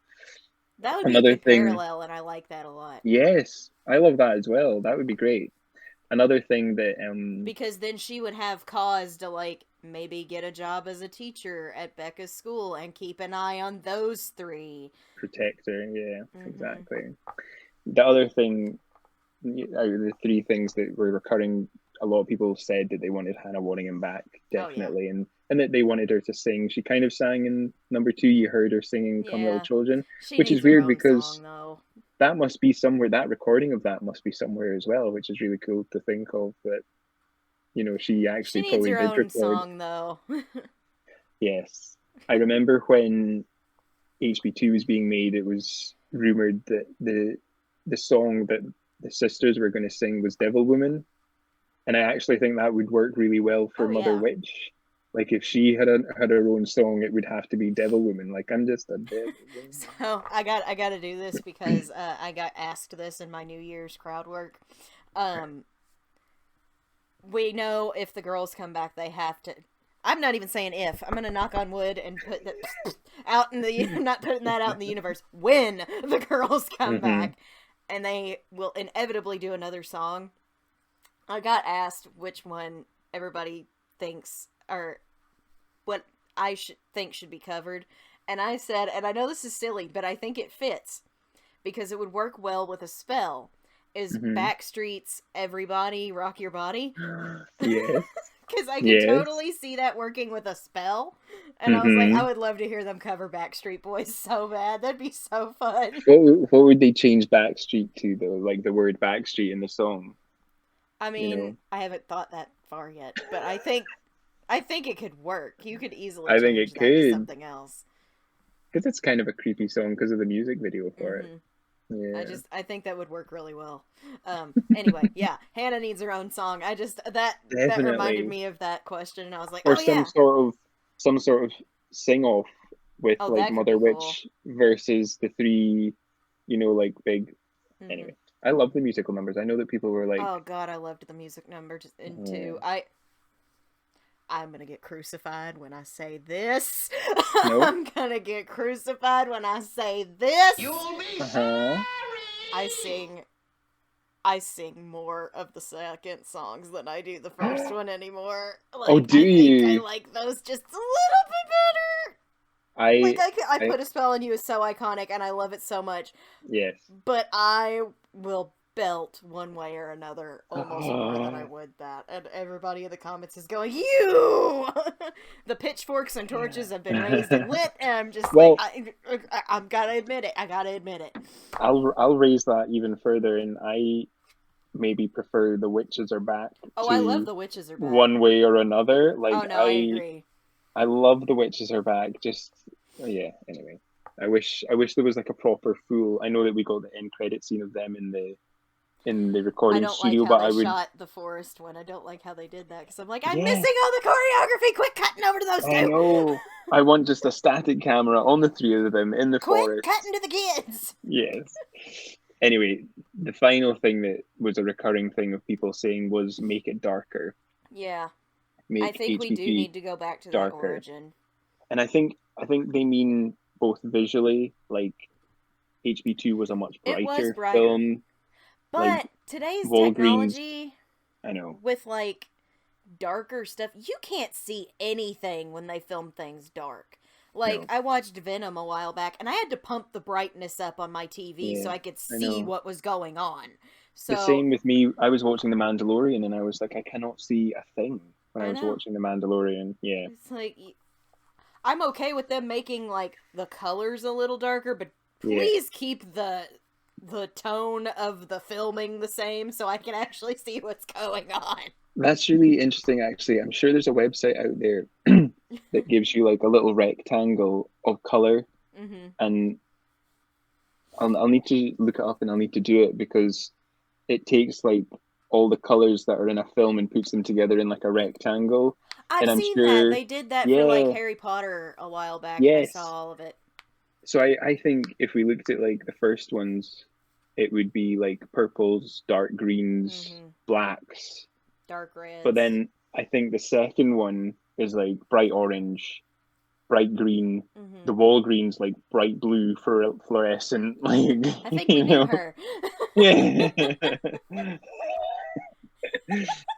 That would be a good parallel, and I like that a lot. Yes, I love that as well. That would be great. Another thing that because then she would have cause to, like, maybe get a job as a teacher at Becca's school and keep an eye on those 3. Protect her, exactly. The other thing, the 3 things that were recurring, a lot of people said that they wanted Hannah Waddingham back, definitely, and that they wanted her to sing. She kind of sang in number 2. You heard her singing "Come Little Children," which is weird because that must be somewhere. That recording of that must be somewhere as well, which is really cool to think of. That she actually probably did record. Song though. Yes, I remember when HB2 was being made. It was rumored that the song that the sisters were going to sing was "Devil Woman," and I actually think that would work really well for Mother Witch. Like, if she had her own song, it would have to be "Devil Woman." Like, I'm just a devil woman. So I got to do this because I got asked this in my New Year's crowd work. We know if the girls come back, they have to. I'm not even saying if. I'm gonna knock on wood and put that out in the. I'm not putting that out in the universe. When the girls come back, and they will inevitably do another song. I got asked which one everybody thinks, or what I think should be covered, and I said, and I know this is silly, but I think it fits because it would work well with a spell. Is Backstreet's "Everybody Rock Your Body"? Yes. Because I can totally see that working with a spell, and I was like, I would love to hear them cover Backstreet Boys so bad. That'd be so fun. What would they change Backstreet to though? Like the word Backstreet in the song. I mean, I haven't thought that far yet, but I think it could work. You could easily change that to something else. Because it's kind of a creepy song because of the music video for it. Yeah. I think that would work really well. Anyway, Hannah needs her own song. That reminded me of that question, and I was like, or some sort of sing off with like Mother Witch versus the 3, like big. Anyway, I love the musical numbers. I know that people were like, "Oh God, I loved the music numbers in 2." I'm gonna get crucified when I say this. Nope. I'm gonna get crucified when I say this. You'll be sorry. I sing more of the second songs than I do the first one anymore. Like, do you? I like those just a little bit better. I Put a Spell on You is so iconic, and I love it so much. Yes. But I will belt one way or another almost more than I would that, and everybody in the comments is going, "You!" The pitchforks and torches have been raised and lit, and I'm just I've got to admit it. I'll raise that even further, and I maybe prefer The Witches Are Back. I love The Witches Are Back. One way or another, like I agree. I love The Witches Are Back. Just anyway, I wish there was like a proper full. I know that we got the end credit scene of them in the recording studio, but I would shot the forest one. I don't like how they did that because I'm like, I'm missing all the choreography. Quit cutting over to those 2. I know. I want just a static camera on the 3 of them in the forest. Quit cutting to the kids. Yes. Anyway, the final thing that was a recurring thing of people saying was make it darker. Yeah. Make I think we do need to go back to darker. that origin. And I think they mean both visually, like HB2 was a much brighter film. But like, today's technology, I know, with like darker stuff, you can't see anything when they film things dark. Like, no. I watched Venom a while back, and I had to pump the brightness up on my TV so I could see what was going on. So, the same with me. I was watching The Mandalorian, and I was like, I cannot see a thing when I was watching The Mandalorian. Yeah. It's like, I'm okay with them making, like, the colors a little darker, but please keep the tone of the filming the same so I can actually see what's going on. That's really interesting, actually. I'm sure there's a website out there that gives you like a little rectangle of color, and I'll need to look it up, and I'll need to do it because it takes like all the colors that are in a film and puts them together in like a rectangle. I've seen that. They did that for like Harry Potter a while back. Yes. I saw all of it. So I think if we looked at like the first ones, it would be like purples, dark greens, blacks, dark reds. But then I think the second one is like bright orange, bright green. The wall green's like bright blue for fluorescent. Like, I think we knew her. Yeah.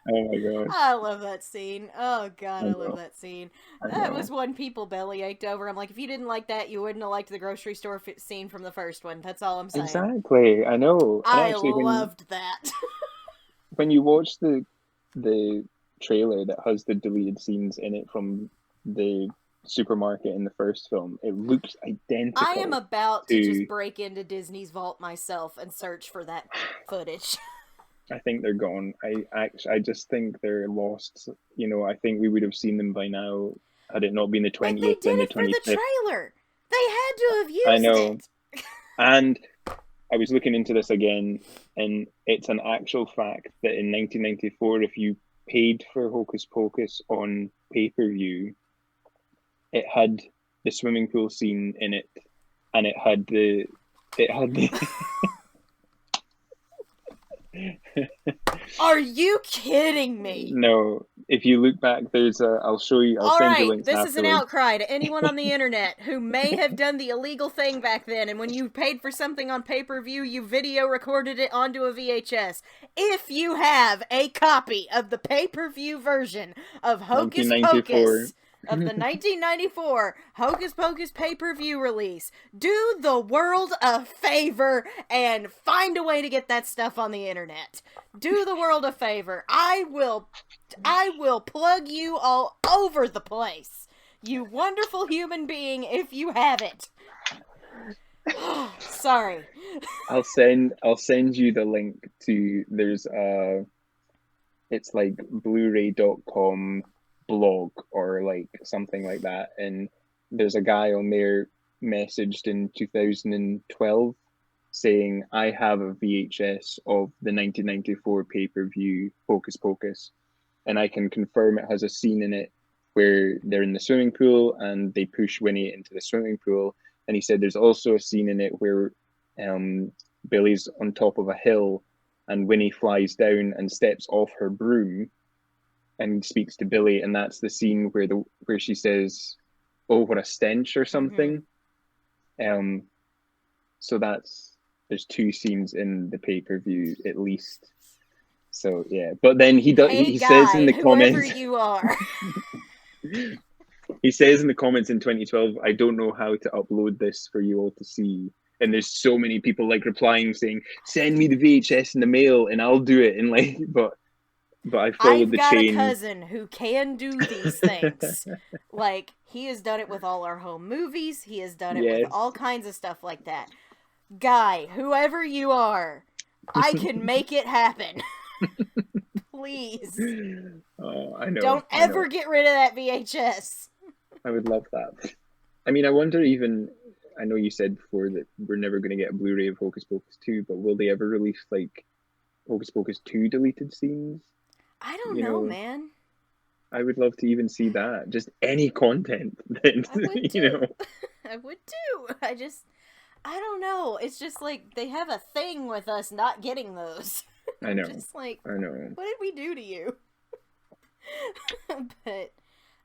Oh my god. I love that scene. Oh god, I love that scene. That was one people belly ached over. I'm like, if you didn't like that, you wouldn't have liked the grocery store scene from the first one. That's all I'm saying. Exactly. I know. And I actually, loved that. When you watch the trailer that has the deleted scenes in it from the supermarket in the first film, it looks identical. I am about to just break into Disney's vault myself and search for that footage. I think they're gone. I just think they're lost. You know, I think we would have seen them by now had it not been the 20th and the 25th. They did it for the trailer. They had to have used it. I know. And I was looking into this again, and it's an actual fact that in 1994, if you paid for Hocus Pocus on pay-per-view, it had the swimming pool scene in it, and it had the Are you kidding me? No. If you look back, I'll show you. I'll send you links. This afterwards. Is an outcry to anyone on the internet who may have done the illegal thing back then, and when you paid for something on pay-per-view, you video recorded it onto a VHS. If you have a copy of the pay-per-view version of Hocus Pocus, of the 1994 Hocus Pocus pay-per-view release, do the world a favor and find a way to get that stuff on the internet. Do the world a favor. I will plug you all over the place. You wonderful human being, if you have it. Sorry. I'll send you the link to it's like blu-ray.com blog or like something like that, and there's a guy on there messaged in 2012 saying, I have a VHS of the 1994 pay-per-view Hocus Pocus, and I can confirm it has a scene in it where they're in the swimming pool and they push Winnie into the swimming pool, and he said there's also a scene in it where Billy's on top of a hill and Winnie flies down and steps off her broom and speaks to Billy, and that's the scene where she says, "Oh, what a stench" or something. So there's two scenes in the pay-per-view at least. So yeah, but then he says in the comments, whoever you are. He says in the comments in 2012, I don't know how to upload this for you all to see. And there's so many people like replying saying, send me the VHS in the mail and I'll do it. And like, but I followed the chain. I've got a cousin who can do these things. Like, he has done it with all our home movies. He has done it with all kinds of stuff like that. Guy, whoever you are, I can make it happen. Please. Oh, I know. Don't ever get rid of that VHS. I would love that. I mean, I wonder even, I know you said before that we're never going to get a Blu-ray of Hocus Pocus 2, but will they ever release, like, Hocus Pocus 2 deleted scenes? I don't know, man. I would love to even see that. Just any content that, I would too. I would too. I don't know. It's just like they have a thing with us not getting those. I know. Just like, I know. what did we do to you? But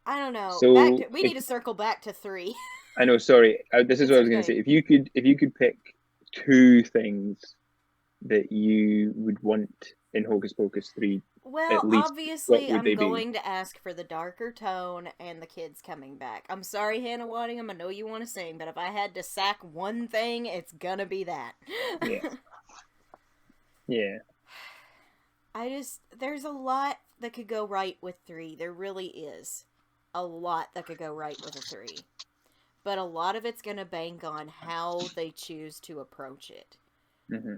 I don't know. So we need to circle back to 3. I know. Sorry, this is what I was going to say. If you could pick 2 things that you would want in Hocus Pocus 3, well, at least, obviously, what would I'm going to ask for the darker tone and the kids coming back. I'm sorry, Hannah Waddingham. I know you want to sing, but if I had to sack one thing, it's gonna be that. Yeah. Yeah. There's a lot that could go right with 3. There really is. A lot that could go right with a 3. But a lot of it's gonna bank on how they choose to approach it. Mm-hmm.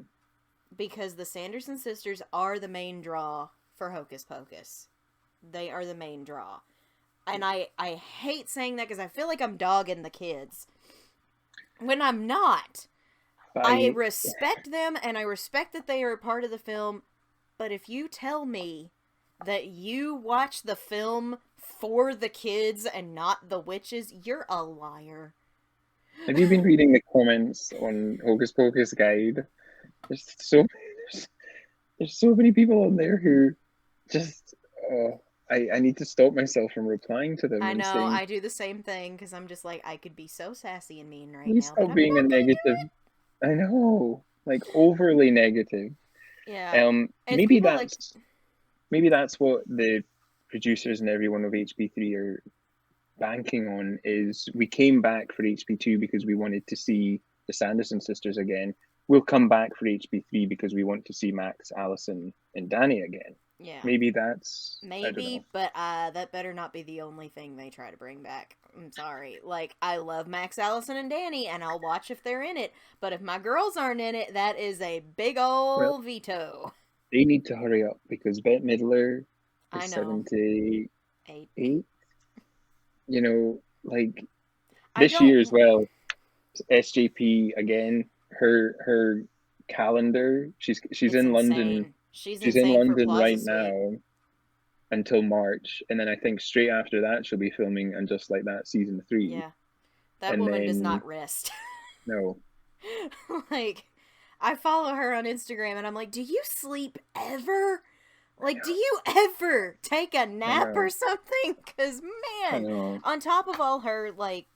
Because the Sanderson sisters are the main draw for Hocus Pocus. They are the main draw. And I hate saying that because I feel like I'm dogging the kids. When I'm not. I respect them and I respect that they are a part of the film. But if you tell me that you watch the film for the kids and not the witches, you're a liar. Have you been reading the comments on Hocus Pocus Guide? There's so many people on there who just I need to stop myself from replying to them. I know, saying, I do the same thing because I'm just like, I could be so sassy and mean right now. Stop being a negative. I know, like overly negative. Yeah. Maybe that's what the producers and everyone of HP3 are banking on. Is we came back for HP2 because we wanted to see the Sanderson sisters again. We'll come back for HP3 because we want to see Max, Allison, and Danny again. Yeah. Maybe, but that better not be the only thing they try to bring back. I'm sorry. Like, I love Max, Allison, and Danny, and I'll watch if they're in it. But if my girls aren't in it, that is a big old veto. They need to hurry up because Bette Midler is 78. You know, like, this year as well, SJP again, her calendar, she's in London. She's in London right now until March, and then I think straight after that she'll be filming And Just Like That season 3. Yeah, that woman does not rest. No. Like, I follow her on Instagram, and I'm like, do you sleep ever? Like, do you ever take a nap or something? Because, man, on top of all her, like,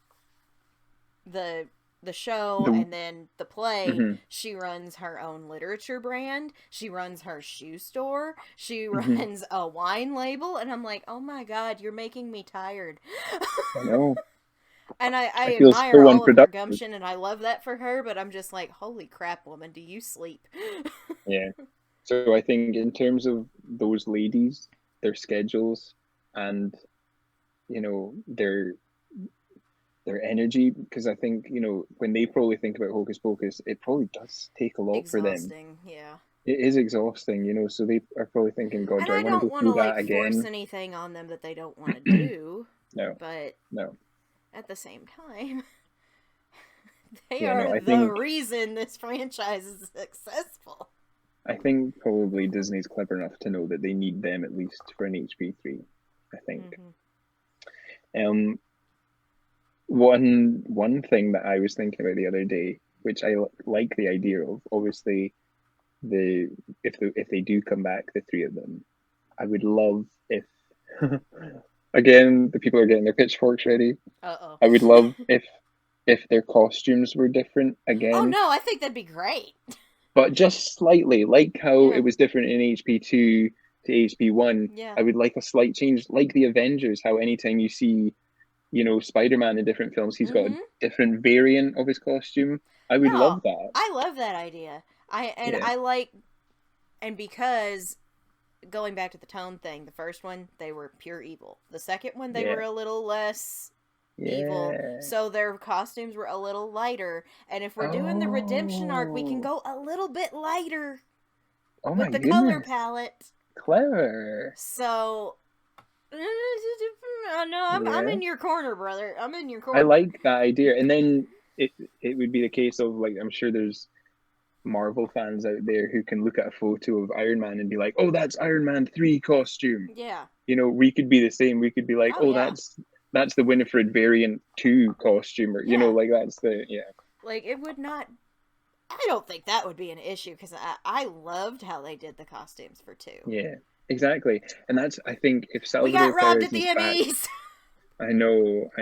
the show and then the play, she runs her own literature brand. She runs her shoe store. She runs a wine label. And I'm like, oh my God, you're making me tired. I know. And I admire all of her gumption, and I love that for her, but I'm just like, holy crap, woman, do you sleep? Yeah. So I think in terms of those ladies, their schedules, and, you know, their energy, because I think, you know, when they probably think about Hocus Pocus, it probably does take a lot for them. Yeah. It is exhausting, you know, so they are probably thinking, God, do I want to go through that again? I don't want to force anything on them that they don't want to do. No. But at the same time, they are the reason this franchise is successful. I think probably Disney's clever enough to know that they need them at least for an HP3, I think. One thing that I was thinking about the other day, which I like the idea of, obviously, if they do come back, the 3 of them, I would love if, again, the people are getting their pitchforks ready. Uh-oh. I would love if their costumes were different again. Oh no, I think that'd be great. But just slightly, like how it was different in HP2 to HP1. Yeah. I would like a slight change, like the Avengers, how anytime you see, you know, Spider-Man in different films, he's got a different variant of his costume. I would love that. I love that idea. And because, going back to the tone thing, the first one, they were pure evil. The second one, they were a little less evil. So their costumes were a little lighter. And if we're doing the redemption arc, we can go a little bit lighter with the color palette. Clever. So, no, I'm in your corner, brother. I'm in your corner. I like that idea. And then it would be the case of, like, I'm sure there's Marvel fans out there who can look at a photo of Iron Man and be like, oh, that's Iron Man 3 costume. Yeah. You know, we could be the same. We could be like, that's the Winifred variant 2 costume, or, you know, like, that's the, Like, it would not... I don't think that would be an issue, because I loved how they did the costumes for 2. Yeah, exactly. And that's, I think, if We got Salvador robbed Perez at the is back, Emmys! I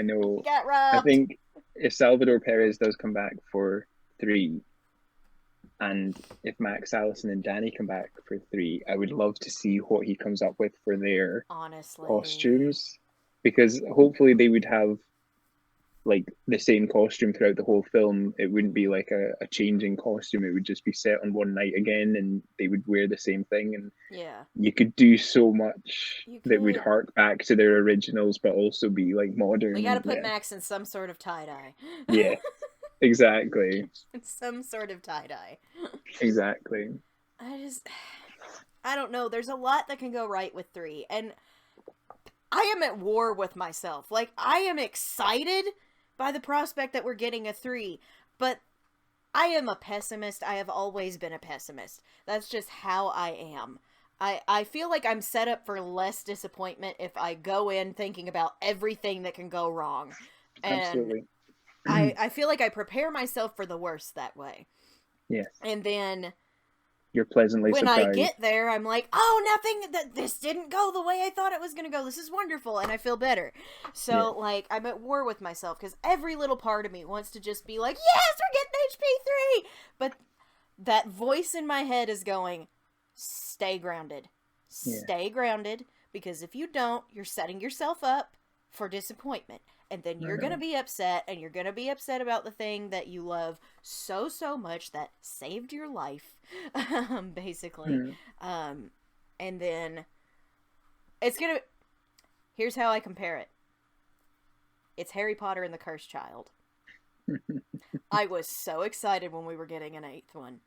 know. We got I robbed! think if Salvador Perez does come back for 3, and if Max Allison and Danny come back for 3, I would love to see what he comes up with for their Honestly. costumes, because hopefully they would have like the same costume throughout the whole film. It wouldn't be like a changing costume. It would just be set on one night again, and they would wear the same thing. And yeah, you could do so much that would hark back to their originals, but also be like modern. We got to put Max in some sort of tie-dye. Yeah, exactly. Some sort of tie-dye. Exactly. I don't know. There's a lot that can go right with 3, and I am at war with myself. Like, I am excited by the prospect that we're getting a 3, but I am a pessimist. I have always been a pessimist. That's just how I am. I feel like I'm set up for less disappointment if I go in thinking about everything that can go wrong. And absolutely. I feel like I prepare myself for the worst that way. Yes. And then you're pleasantly surprised. When I get there, I'm like, oh, this didn't go the way I thought it was going to go. This is wonderful, and I feel better. So, like, I'm at war with myself, because every little part of me wants to just be like, yes, we're getting HP3! But that voice in my head is going, stay grounded. Stay grounded, because if you don't, you're setting yourself up for disappointment. And then you're going to be upset, and you're going to be upset about the thing that you love so much that saved your life, basically. And then it's going to... Here's how I compare it. It's Harry Potter and the Cursed Child. I was so excited when we were getting an 8th one.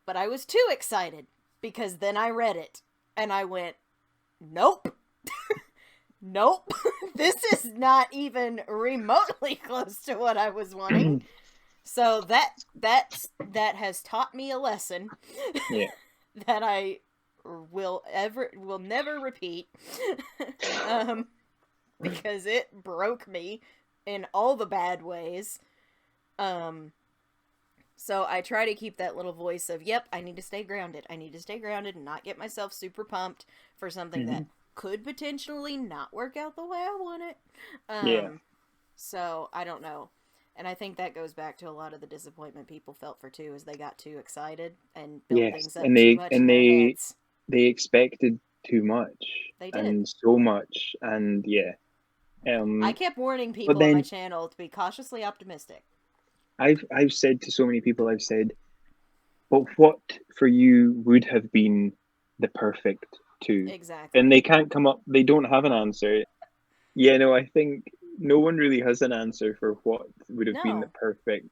But I was too excited, because then I read it, and I went, nope. Nope, this is not even remotely close to what I was wanting. So that has taught me a lesson that I will never repeat, because it broke me in all the bad ways. So I try to keep that little voice of, yep, I need to stay grounded. I need to stay grounded and not get myself super pumped for something that could potentially not work out the way I want it. So, I don't know. And I think that goes back to a lot of the disappointment people felt for 2, as they got too excited and built things up too much in their heads. They expected too much. They did. And so much. And, I kept warning people on my channel to be cautiously optimistic. I've said to so many people, but what for you would have been the perfect 2? Exactly. And they can't come up, they don't have an answer. I think no one really has an answer for what would have been the perfect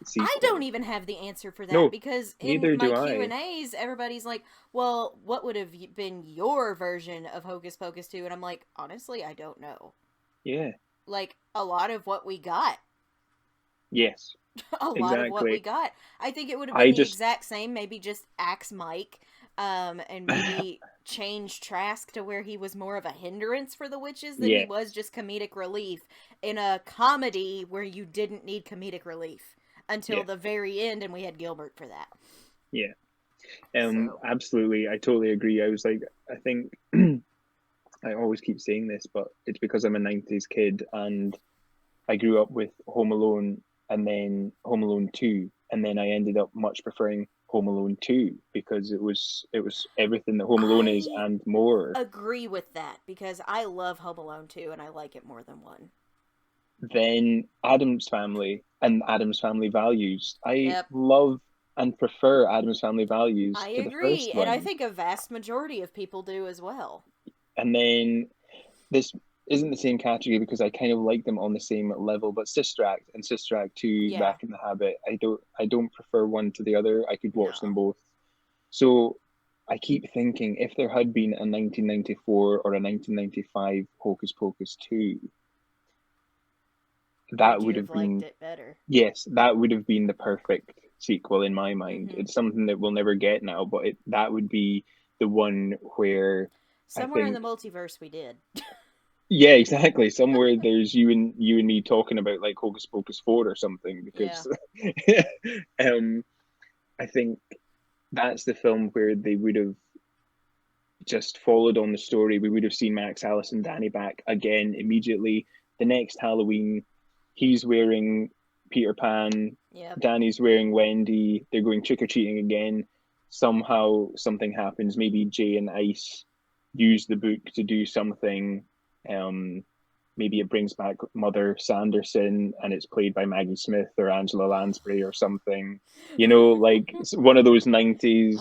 sequel. I don't even have the answer for that, because in my Q&As, everybody's like, well, what would have been your version of Hocus Pocus 2? And I'm like, honestly, I don't know. Yeah. Like, a lot of what we got. Yes. A lot of what we got. I think it would have been the exact same, maybe just axe Mike, and maybe change Trask to where he was more of a hindrance for the witches than he was just comedic relief in a comedy where you didn't need comedic relief until the very end, and we had Gilbert for that. Yeah. Absolutely. I totally agree. I was like, I think I always keep saying this, but it's because I'm a 90s kid, and I grew up with Home Alone and then Home Alone 2, and then I ended up much preferring Home Alone 2 because it was everything that Home Alone is and more. Agree with that, because I love Home Alone 2 and I like it more than 1. Then Addams Family and Addams Family Values. I love and prefer Addams Family Values to the first one. And I think a vast majority of people do as well. And then this isn't the same category because I kind of like them on the same level, but Sister Act and Sister Act 2, Back in the Habit, I don't prefer one to the other. I could watch them both. So I keep thinking, if there had been a 1994 or a 1995 Hocus Pocus 2, that would have been... liked it better. Yes, that would have been the perfect sequel in my mind. It's something that we'll never get now, but that would be the one where... Somewhere in the multiverse we did. Yeah, exactly. Somewhere there's you and me talking about like Hocus Pocus 4 or something Yeah. because I think that's the film where they would have just followed on the story. We would have seen Max, Alice, and Danny back again immediately. The next Halloween, he's wearing Peter Pan, Yep. Danny's wearing Wendy. They're going trick or treating again. Somehow something happens. Maybe Jay and Ice use the book to do something. Maybe it brings back Mother Sanderson and it's played by Maggie Smith or Angela Lansbury or something. Like one of those 90s,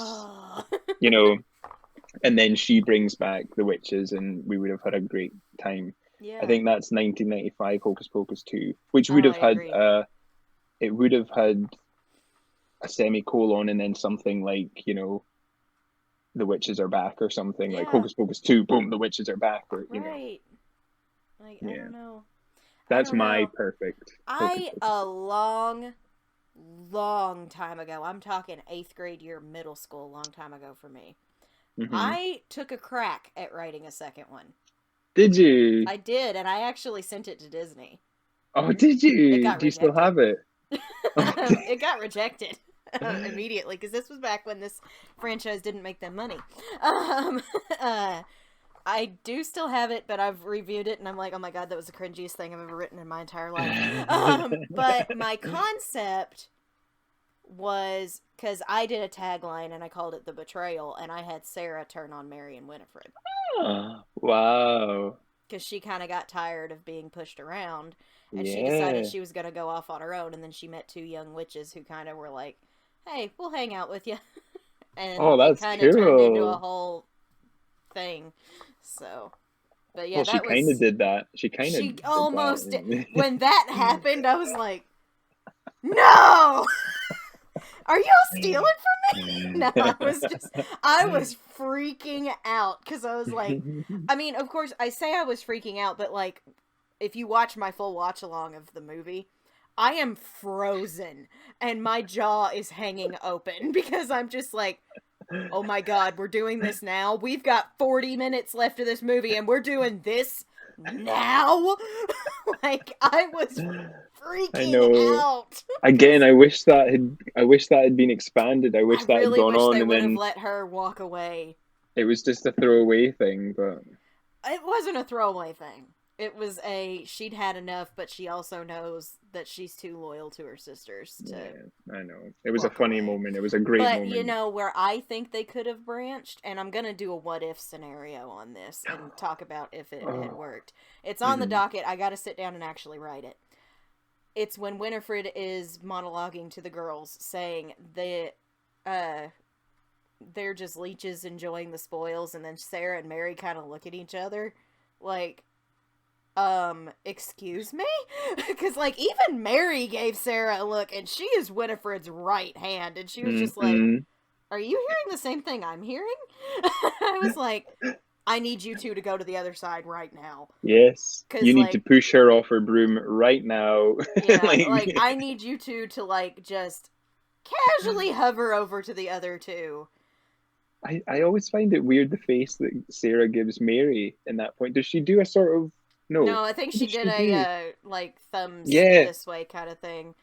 you know, and then she brings back the witches and we would have had a great time. Yeah. I think that's 1995 Hocus Pocus 2, which I would have had agree. it would have had a semicolon and then something like, the witches are back or something like Hocus Pocus 2, boom, the witches are back, or right. Like, yeah. I don't know. That's my perfect. A long time ago, I'm talking 8th grade year, middle school, long time ago for me. Mm-hmm. I took a crack at writing a second one. Did you? I did, and I actually sent it to Disney. Oh, did you? Do you still have it? It got rejected immediately, because this was back when this franchise didn't make them money. I do still have it, but I've reviewed it, and I'm like, oh my god, that was the cringiest thing I've ever written in my entire life. But my concept was, because I did a tagline, and I called it The Betrayal, and I had Sarah turn on Mary and Winifred. Oh, wow. Because she kind of got tired of being pushed around, and she decided she was going to go off on her own, and then she met 2 young witches who kind of were like, hey, we'll hang out with you. And that's it kind of turned into a whole thing. So, but yeah, she kind of did that. She almost did. When that happened, I was like, no! Are y'all stealing from me? No, I was freaking out, because I was like, I mean, of course, I say I was freaking out, but like, if you watch my full watch along of the movie, I am frozen, and my jaw is hanging open, because I'm just like, oh my god, we're doing this now? We've got 40 minutes left of this movie, and we're doing this now? Like, I was freaking out. Again, I wish that had been expanded. I wish that had gone on, they and would then have let her walk away. It was just a throwaway thing, but it wasn't a throwaway thing. It was she'd had enough, but she also knows that she's too loyal to her sisters to. Yeah, I know. It was a funny moment. It was a great moment. But, where I think they could have branched, and I'm going to do a what-if scenario on this and talk about if it had worked. It's on the docket. I got to sit down and actually write it. It's when Winifred is monologuing to the girls, saying that they're just leeches enjoying the spoils, and then Sarah and Mary kind of look at each other like, excuse me? Because, like, even Mary gave Sarah a look, and she is Winifred's right hand, and she was just like, are you hearing the same thing I'm hearing? I was like, I need you two to go to the other side right now. Yes. You need to push her off her broom right now. Yeah, I need you two to, like, just casually hover over to the other two. I always find it weird, the face that Sarah gives Mary in that point. Does she do a sort of... No, I think she did a, like, thumbs this way kind of thing.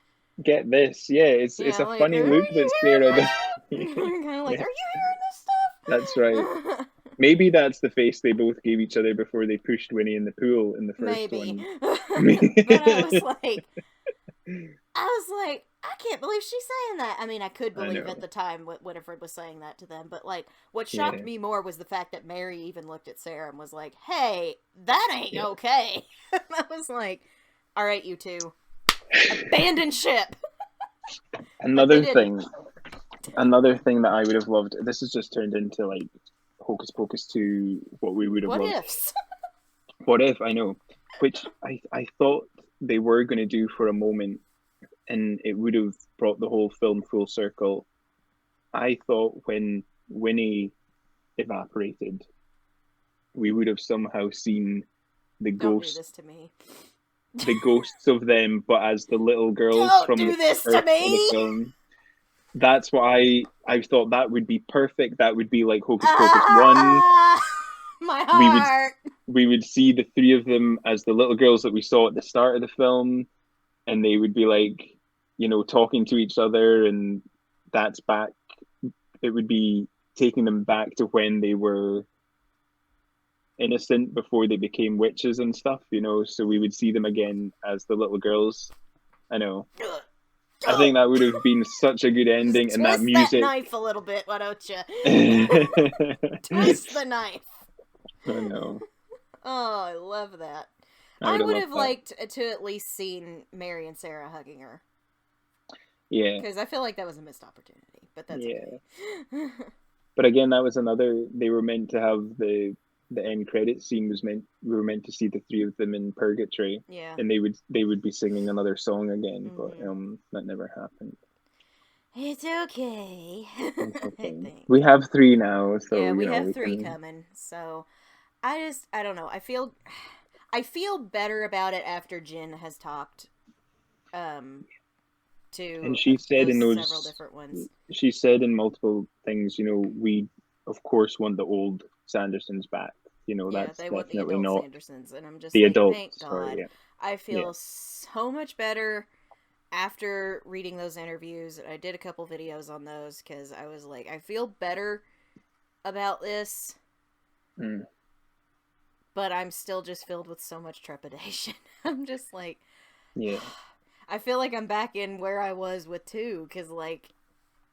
Get this. Yeah, it's a funny look that Sarah does. Kind of like, are you hearing this stuff? That's right. Maybe that's the face they both gave each other before they pushed Winnie in the pool in the first one. But I was like, I can't believe she's saying that. I mean, I could believe at the time what Winifred was saying that to them, but, like, what shocked me more was the fact that Mary even looked at Sarah and was like, hey, that ain't okay. And I was like, all right, you two, abandon ship. Another thing that I would have loved, this has just turned into, like, Hocus Pocus 2, what we would have loved. What ifs? What if, I know. Which I thought they were going to do for a moment, and it would have brought the whole film full circle. I thought when Winnie evaporated, we would have somehow seen the ghosts. Don't do this to me. The ghosts of them, but as the little girls from the film. That's what I thought that would be perfect. That would be like Hocus Pocus 1. My heart. We would see the three of them as the little girls that we saw at the start of the film, and they would be like, talking to each other, and that's back. It would be taking them back to when they were innocent before they became witches and stuff, so we would see them again as the little girls. I know. I think that would have been such a good ending. Just and that twist music. That knife a little bit, why don't you? Twist the knife. I know. Oh, I love that. I would have liked to at least seen Mary and Sarah hugging her. Yeah. Because I feel like that was a missed opportunity, but that's okay. But again, that was another. They were meant to have the end credit scene we were meant to see the three of them in purgatory. Yeah. And they would be singing another song again, but that never happened. It's okay. We have 3 now, so yeah, we have 3 coming. So I don't know. I feel better about it after Jen has talked. And she said in those several different ones. She said in multiple things, we of course want the old Sandersons back. That's they want definitely the adult not Sandersons, and I'm just the adults. Thank God. I feel so much better after reading those interviews. I did a couple videos on those because I was like, I feel better about this, but I'm still just filled with so much trepidation. I'm just like, I feel like I'm back in where I was with 2, because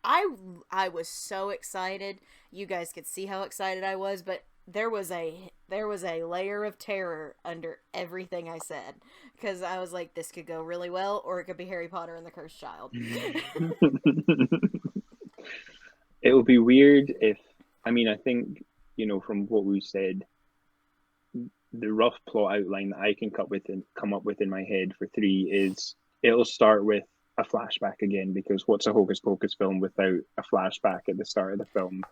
I was so excited. You guys could see how excited I was, but there was a layer of terror under everything I said, because I was like, this could go really well, or it could be Harry Potter and the Cursed Child. It will be weird if, I think, from what we said, the rough plot outline that I can come up with in my head for 3 is it'll start with a flashback again, because what's a Hocus Pocus film without a flashback at the start of the film?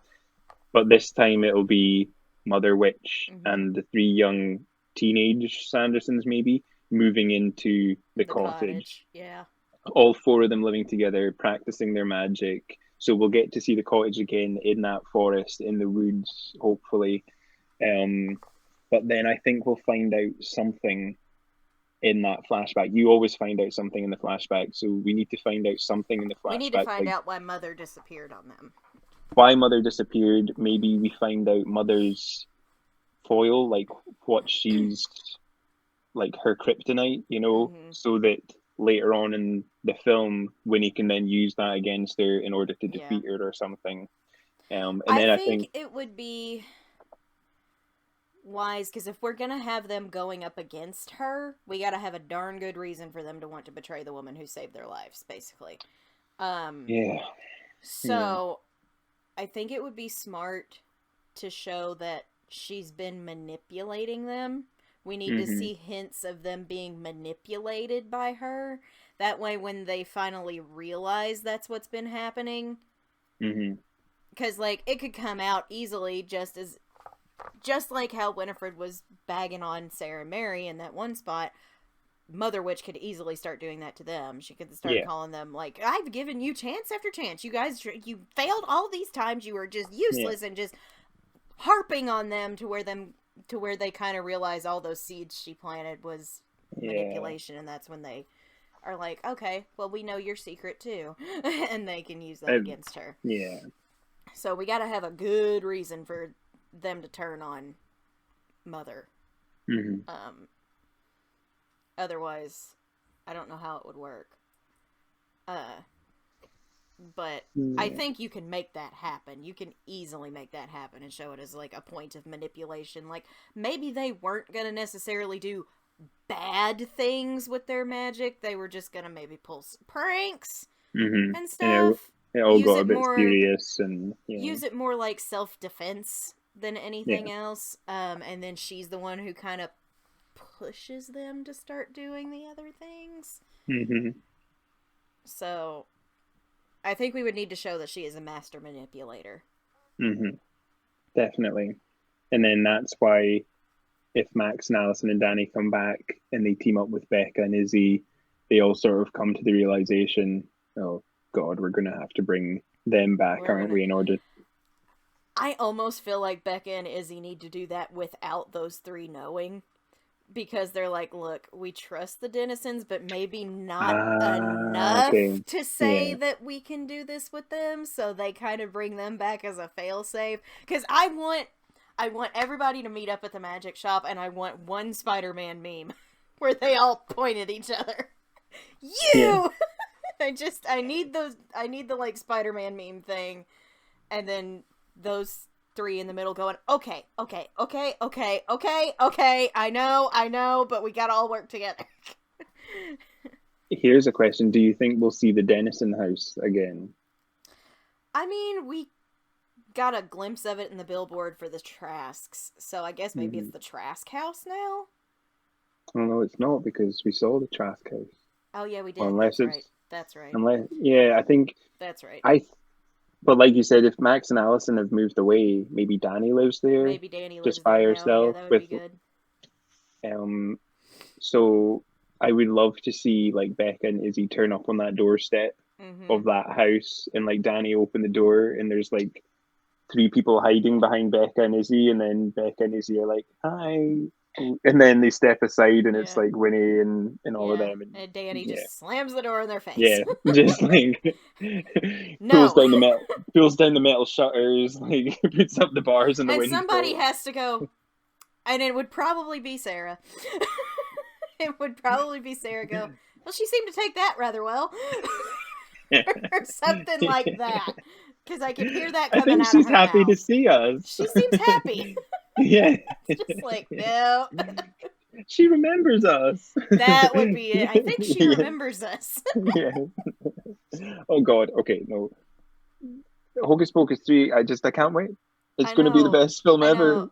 But this time it'll be Mother Witch and the 3 young teenage Sandersons, maybe, moving into the cottage. Yeah. All 4 of them living together, practicing their magic. So we'll get to see the cottage again in that forest, in the woods, hopefully. But then I think we'll find out something in that flashback. You always find out something in the flashback, so we need to find out something in the flashback. We need to find out why Mother disappeared on them. Why Mother disappeared. Maybe we find out Mother's foil, what she's, her kryptonite, so that later on in the film, Winnie can then use that against her in order to defeat her or something. I think it would be wise, because if we're gonna have them going up against her, we gotta have a darn good reason for them to want to betray the woman who saved their lives, basically. So I think it would be smart to show that she's been manipulating them. We need to see hints of them being manipulated by her. That way, when they finally realize that's what's been happening, because it could come out easily, just like how Winifred was bagging on Sarah and Mary in that one spot. Mother Witch could easily start doing that to them. She could start calling them, I've given you chance after chance. You guys, you failed all these times. You were just useless, and just harping on them to where they kind of realize all those seeds she planted was manipulation, and that's when they are like, okay, well, we know your secret too, and they can use that against her. Yeah. So we got to have a good reason for them to turn on Mother. Otherwise, I don't know how it would work. But I think you can make that happen. You can easily make that happen and show it as a point of manipulation. Maybe they weren't going to necessarily do bad things with their magic. They were just going to maybe pull some pranks and stuff. It all got a bit serious, and use it more like self-defense than anything else. And then she's the one who kind of pushes them to start doing the other things. So I think we would need to show that she is a master manipulator. Definitely. And then that's why if Max and Allison and Danny come back and they team up with Becca and Izzy, they all sort of come to the realization, oh God, we're going to have to bring them back, aren't we, in order... I almost feel like Becca and Izzy need to do that without those three knowing. Because they're like, look, we trust the Dennisons, but maybe not enough to say that we can do this with them. So they kind of bring them back as a failsafe. Because I want everybody to meet up at the magic shop, and I want one Spider-Man meme where they all point at each other. You! Yeah. I need the like Spider-Man meme thing, and then those three in the middle going, okay, I know, but we gotta all work together. Here's a question. Do you think we'll see the Dennison house again? I mean, we got a glimpse of it in the billboard for the Trasks, so I guess maybe it's the Trask house now? Oh, no, it's not, because we saw the Trask house. Oh, yeah, we did. Unless That's right. I think... That's right. But like you said, if Max and Allison have moved away, maybe Danny lives there. Maybe Danny lives just by there herself. Yeah, that would be good. So I would love to see like Becca and Izzy turn up on that doorstep of that house, and like Danny open the door, and there's like three people hiding behind Becca and Izzy, and then Becca and Izzy are like, "Hi." And then they step aside, and it's like Winnie and all of them. And Danny just slams the door in their face. Yeah, just like pulls down the metal shutters, like puts up the bars in the window. And somebody has to go, and it would probably be Sarah. It would probably be Sarah go, well, she seemed to take that rather well. Or something like that. Because I can hear that coming out of her she's happy mouth. To see us. She seems happy. Yeah. Just like, no. She remembers us. That would be it. I think she remembers us. Yeah. Oh, God. Okay, no. Hocus Pocus 3, I can't wait. It's going to be the best film ever.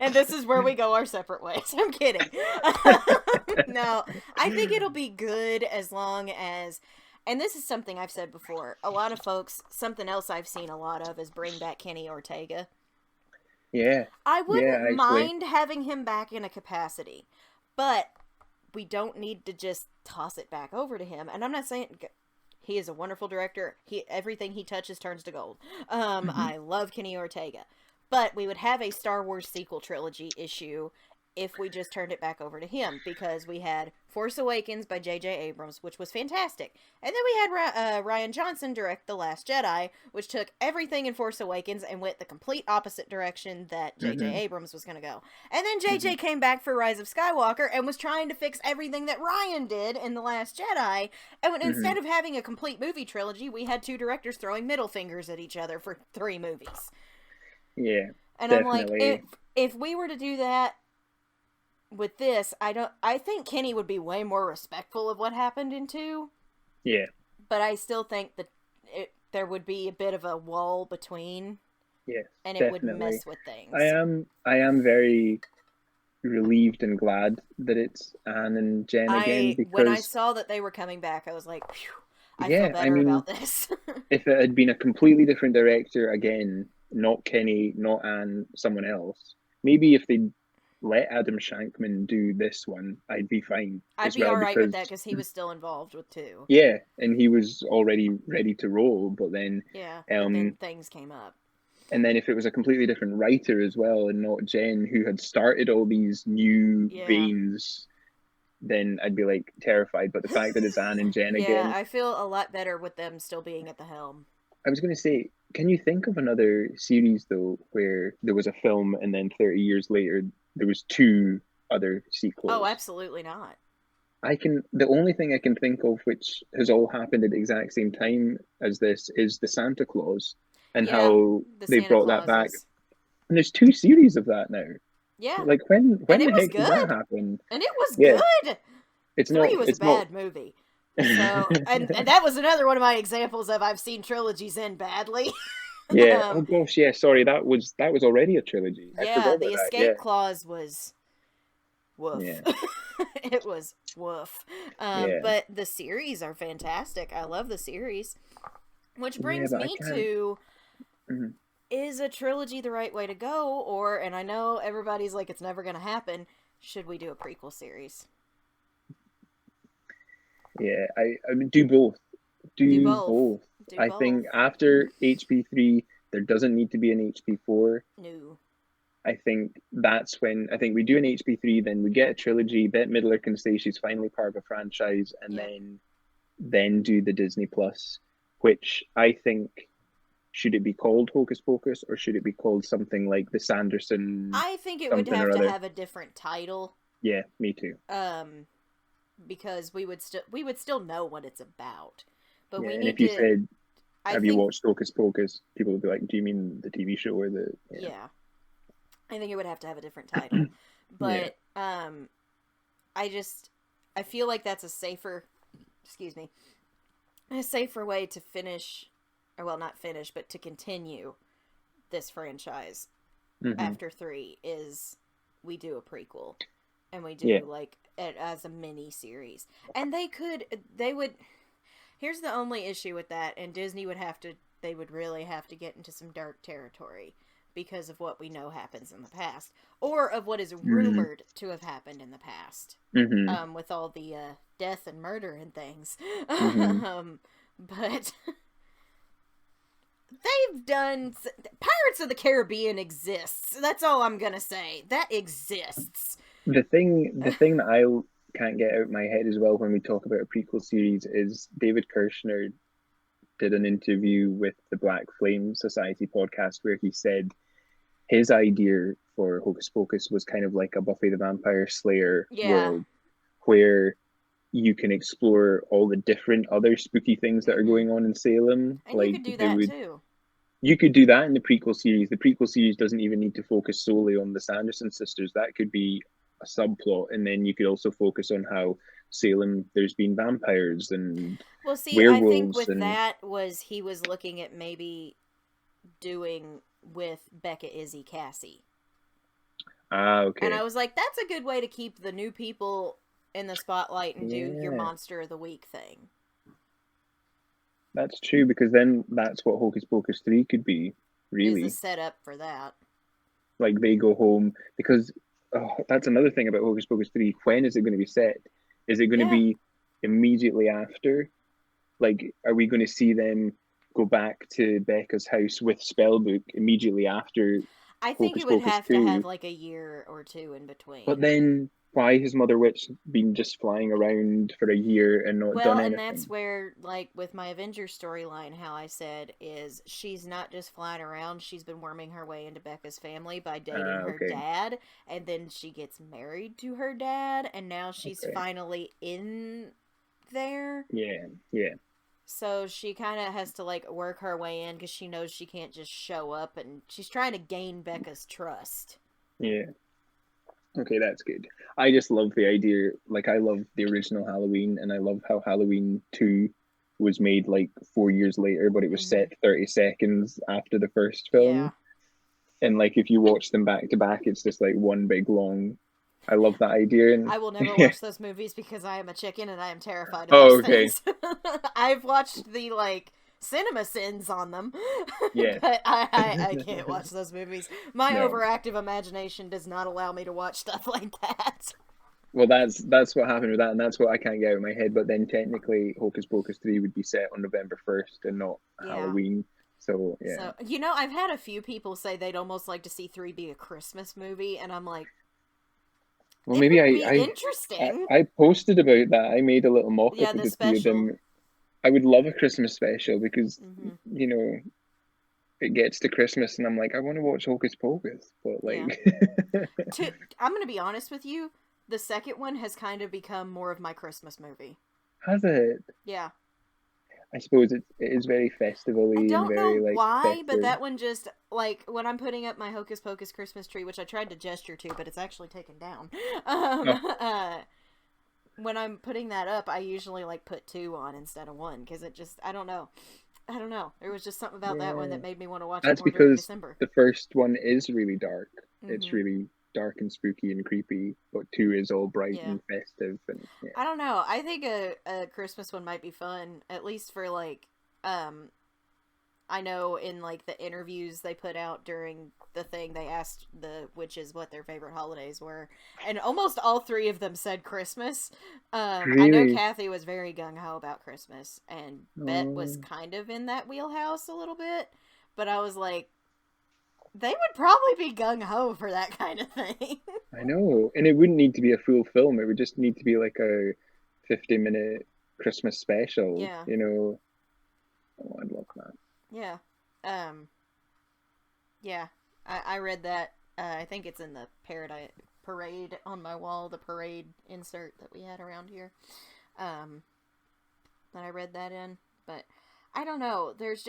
And this is where we go our separate ways. I'm kidding. No, I think it'll be good as long as... And this is something I've said before. A lot of folks, something else I've seen a lot of is bring back Kenny Ortega. Yeah. I wouldn't mind having him back in a capacity. But we don't need to just toss it back over to him. And I'm not saying... He is a wonderful director. Everything he touches turns to gold. I love Kenny Ortega. But we would have a Star Wars sequel trilogy issue if we just turned it back over to him, because we had Force Awakens by J.J. Abrams, which was fantastic. And then we had Rian Johnson direct The Last Jedi, which took everything in Force Awakens and went the complete opposite direction that J.J. Abrams was going to go. And then J.J. came back for Rise of Skywalker and was trying to fix everything that Rian did in The Last Jedi. And instead of having a complete movie trilogy, we had two directors throwing middle fingers at each other for 3 movies. Yeah, and definitely. I'm like, if we were to do that with this, I think Kenny would be way more respectful of what happened in 2. Yeah. But I still think that there would be a bit of a wall between. Yes, and definitely. It would mess with things. I am very relieved and glad that it's Anne and Jen again, because when I saw that they were coming back, I was like, phew, I feel better about this. If it had been a completely different director again, not Kenny, not Anne, someone else, maybe if they let Adam Shankman do this one, I'd be fine. I'd be alright with that, because he was still involved with 2. Yeah, and he was already ready to roll, but then... Yeah, but then things came up. And then if it was a completely different writer as well, and not Jen, who had started all these new veins, then I'd be like terrified. But the fact that it's Anne and Jen again... Yeah, I feel a lot better with them still being at the helm. I was going to say, can you think of another series, though, where there was a film and then 30 years later there was 2 other sequels? Oh, absolutely not. The only thing I can think of which has all happened at the exact same time as this is the Santa Claus, and how they brought that back. And there's 2 series of that now. Yeah. Like, when the heck did that happen? And it was good. It's 3 was a bad movie. So, and that was another one of my examples of I've seen trilogies end badly. Yeah. Oh gosh, yeah. Sorry, that was already a trilogy. Yeah, the escape clause was woof. Yeah. It was woof. But the series are fantastic. I love the series. Which brings me to, is a trilogy the right way to go? Or, and I know everybody's like, it's never going to happen, should we do a prequel series? Yeah, I mean, do both. Do both. Do I both. think after HP3, there doesn't need to be an HP4. No. I think that's when I think we do an HP3, then we get a trilogy. Bette Midler can say she's finally part of a franchise, and then do the Disney Plus, which I think should it be called Hocus Pocus or should it be called something like the Sanderson? I think it would have to have a different title. Yeah, me too. Because we would still know what it's about, but we and need if you to. Said, "Have you watched Hocus Pocus?" People would be like, "Do you mean the TV show or the?" Yeah. I think it would have to have a different title, but I feel like that's a safer way to finish, or well, not finish, but to continue this franchise after 3 is we do a prequel, and we do like it as a mini series, and they would. Here's the only issue with that, and Disney they would really have to get into some dark territory because of what we know happens in the past, or of what is rumored to have happened in the past, with all the death and murder and things. But they've done... Pirates of the Caribbean exists. That's all I'm gonna say. That exists. The thing that I can't get out of my head as well when we talk about a prequel series is David Kirshner did an interview with the Black Flame Society podcast where he said his idea for Hocus Pocus was kind of like a Buffy the Vampire Slayer world where you can explore all the different other spooky things that are going on in Salem. And like, you could do that too. You could do that in the prequel series. The prequel series doesn't even need to focus solely on the Sanderson sisters. That could be a subplot, and then you could also focus on how Salem, there's been vampires and werewolves. I think with that was he was looking at maybe doing with Becca, Izzy, Cassie. Okay. And I was like, that's a good way to keep the new people in the spotlight and do your Monster of the Week thing. That's true, because then that's what Hocus Pocus 3 could be, really. Is the setup for that. Like, they go home, because that's another thing about Hocus Pocus 3. When is it going to be set? Is it going to be immediately after? Like, are we going to see them go back to Becca's house with Spellbook immediately after I think Hocus it would Pocus have 2? to have like a year or two in between. But then why has Mother Witch been just flying around for a year and not done anything? Well, and that's where, like, with my Avengers storyline, how I said is she's not just flying around, she's been worming her way into Becca's family by dating her dad, and then she gets married to her dad, and now she's finally in there. Yeah. So she kind of has to, like, work her way in because she knows she can't just show up, and she's trying to gain Becca's trust. Yeah. Okay, that's good. I just love the idea. Like, I love the original Halloween, and I love how Halloween 2 was made, like, 4 years later, but it was set 30 seconds after the first film. Yeah. And, like, if you watch them back to back, it's just, like, one big long... I love that idea. And... I will never watch those movies because I am a chicken and I am terrified of those things. I've watched the, like... cinema sins on them. Yeah. But I can't watch those movies. My overactive imagination does not allow me to watch stuff like that. Well, that's what happened with that, and that's what I can't get out of my head. But then technically, Hocus Pocus 3 would be set on November 1st and not Halloween. So, yeah. So, you know, I've had a few people say they'd almost like to see 3 be a Christmas movie, and I'm like, well, maybe interesting. I posted about that. I made a little mock-up of the special. two of them. I would love a Christmas special because, you know, it gets to Christmas and I'm like, I want to watch Hocus Pocus. But, like... I'm going to be honest with you. The second one has kind of become more of my Christmas movie. Has it? Yeah. I suppose it is very festival-y. I don't know why, festive. but that one just, like, when I'm putting up my Hocus Pocus Christmas tree, which I tried to gesture to, but it's actually taken down. When I'm putting that up, I usually, like, put 2 on instead of 1, because it just, I don't know. There was just something about that one that made me want to watch it more during December. The first one is really dark. It's really dark and spooky and creepy, but 2 is all bright and festive. And I don't know. I think a Christmas one might be fun, at least for, like, I I know in, like, the interviews they put out during the thing, they asked the witches what their favorite holidays were, and almost all three of them said Christmas. Really? I know Kathy was very gung-ho about Christmas, and Bet was Oh. kind of in that wheelhouse a little bit, but I was like, they would probably be gung-ho for that kind of thing. I know. And it wouldn't need to be a full film. It would just need to be like a 50-minute Christmas special, Yeah. you know. Oh, I'd love that. Yeah. Yeah. I read that. I think it's in the parade on my wall, the parade insert that we had around here. That I read that in. But I don't know. There's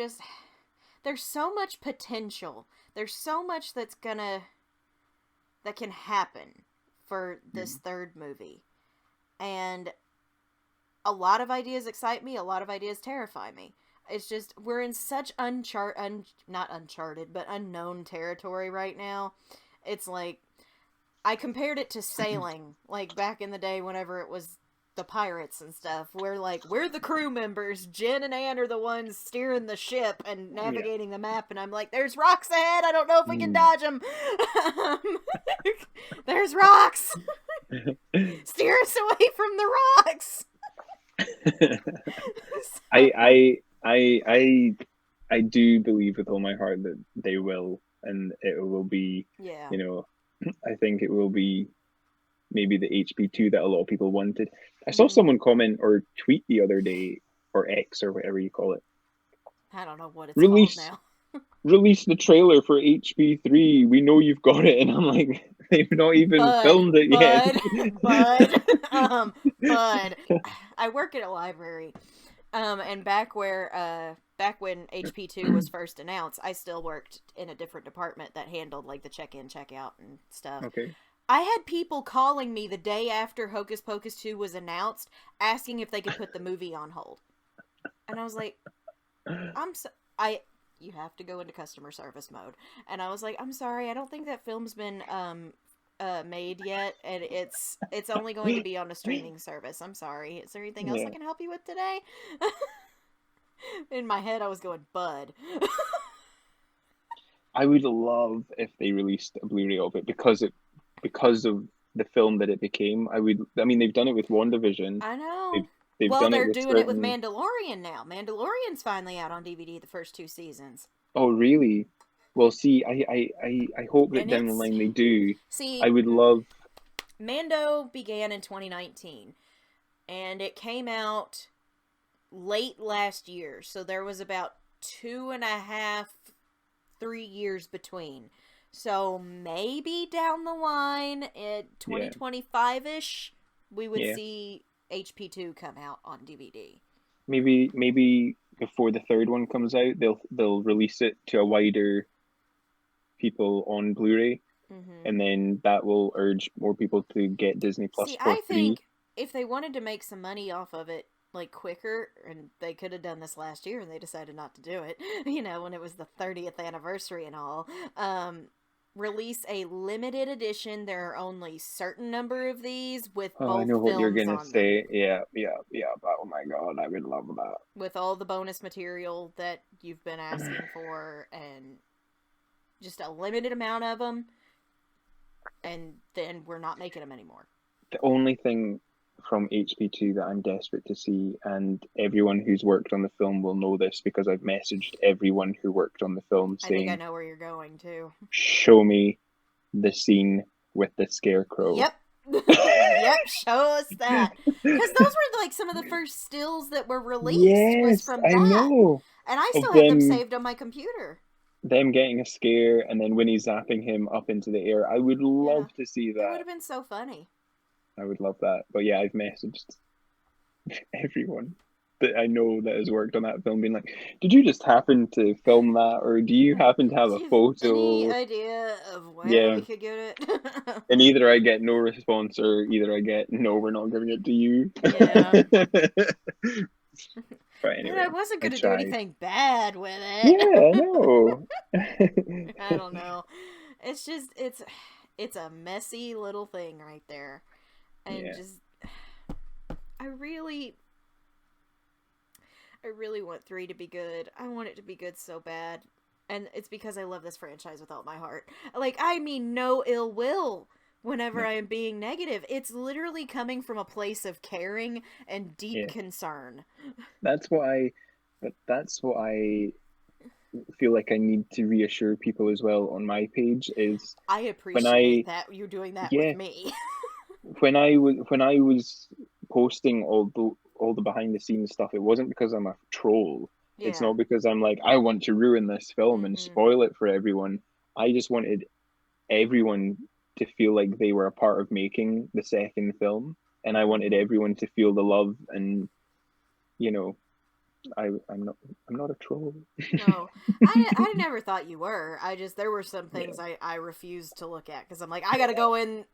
so much potential. There's so much that can happen for this third movie. And a lot of ideas excite me, a lot of ideas terrify me. It's just, we're in such not uncharted, but unknown territory right now. It's like, I compared it to sailing, like back in the day whenever it was the pirates and stuff. We're the crew members. Jen and Ann are the ones steering the ship and navigating the map, and I'm like, there's rocks ahead, I don't know if we can dodge them. There's rocks! Steer us away from the rocks! I do believe with all my heart that they will, and it will be, you know, I think it will be maybe the HP2 that a lot of people wanted. I saw someone comment or tweet the other day, or X or whatever you call it. I don't know what it's called now. Release the trailer for HP3. We know you've got it, and I'm like, they've not even filmed it yet. Bud, I work at a library, and back when HP2 was first announced, I still worked in a different department that handled like the check-in, check-out, and stuff. Okay. I had people calling me the day after Hocus Pocus 2 was announced, asking if they could put the movie on hold, and I was like, you have to go into customer service mode. And I was like, I'm sorry, I don't think that film's been made yet, and it's only going to be on a streaming service. I'm sorry. Is there anything else I can help you with today? In my head, I was going, Bud. I would love if they released a Blu-ray of it because of the film that it became. I mean, they've done it with WandaVision. I know. They're doing it with Mandalorian now. Mandalorian's finally out on DVD, the first 2 seasons. Oh, really? Well, see, I hope that down the line they do. See, I would love... Mando began in 2019, and it came out late last year, so there was about 2.5, 3 years between. So maybe down the line, in 2025-ish, we would see HP2 come out on DVD. Maybe before the third one comes out, they'll release it to a wider people on Blu-ray, and then that will urge more people to get Disney Plus for free. I think if they wanted to make some money off of it, like, quicker, and they could have done this last year, and they decided not to do it, you know, when it was the 30th anniversary and all, release a limited edition. There are only certain number of these with both I know what you're gonna say. Them. Yeah. Oh my god, I would love that. With all the bonus material that you've been asking for, and just a limited amount of them, and then we're not making them anymore. The only thing from HP2 that I'm desperate to see, and everyone who's worked on the film will know this because I've messaged everyone who worked on the film saying, I think I know where you're going to. Show me the scene with the scarecrow. Yep. Yep, show us that. Because those were like some of the first stills that were released was from that. I know. And I still have them saved on my computer. Them getting a scare and then Winnie zapping him up into the air. I would love to see that. It would have been so funny. I would love that. But yeah, I've messaged everyone that I know that has worked on that film being like, did you just happen to film that, or do you happen to have a photo? Any idea of where we could get it? And either I get no response or either I get, no, we're not giving it to you. Yeah. But anyway, and I wasn't going to do anything bad with it. Yeah, no. I don't know. It's just, it's a messy little thing right there. And I really want 3 to be good. I want it to be good so bad. And it's because I love this franchise with all my heart. Like, I mean no ill will whenever I am being negative. It's literally coming from a place of caring and deep concern. That's what I feel like I need to reassure people as well on my page is I appreciate that you're doing that with me. when I was posting all the behind the scenes stuff, it wasn't because I'm a troll. Yeah. It's not because I'm like, I want to ruin this film and spoil it for everyone. I just wanted everyone to feel like they were a part of making the second film, and I wanted everyone to feel the love, and I'm not a troll. No, I never thought you were. There were some things I refused to look at because I'm like, I gotta go in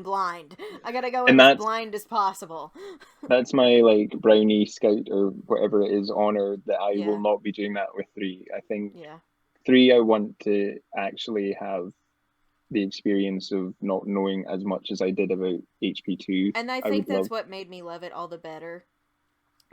blind. I gotta go in as blind as possible. That's my like brownie scout or whatever it is honor that I will not be doing that with 3. I think 3 I want to actually have the experience of not knowing as much as I did about HP2. And I think that's what made me love it all the better.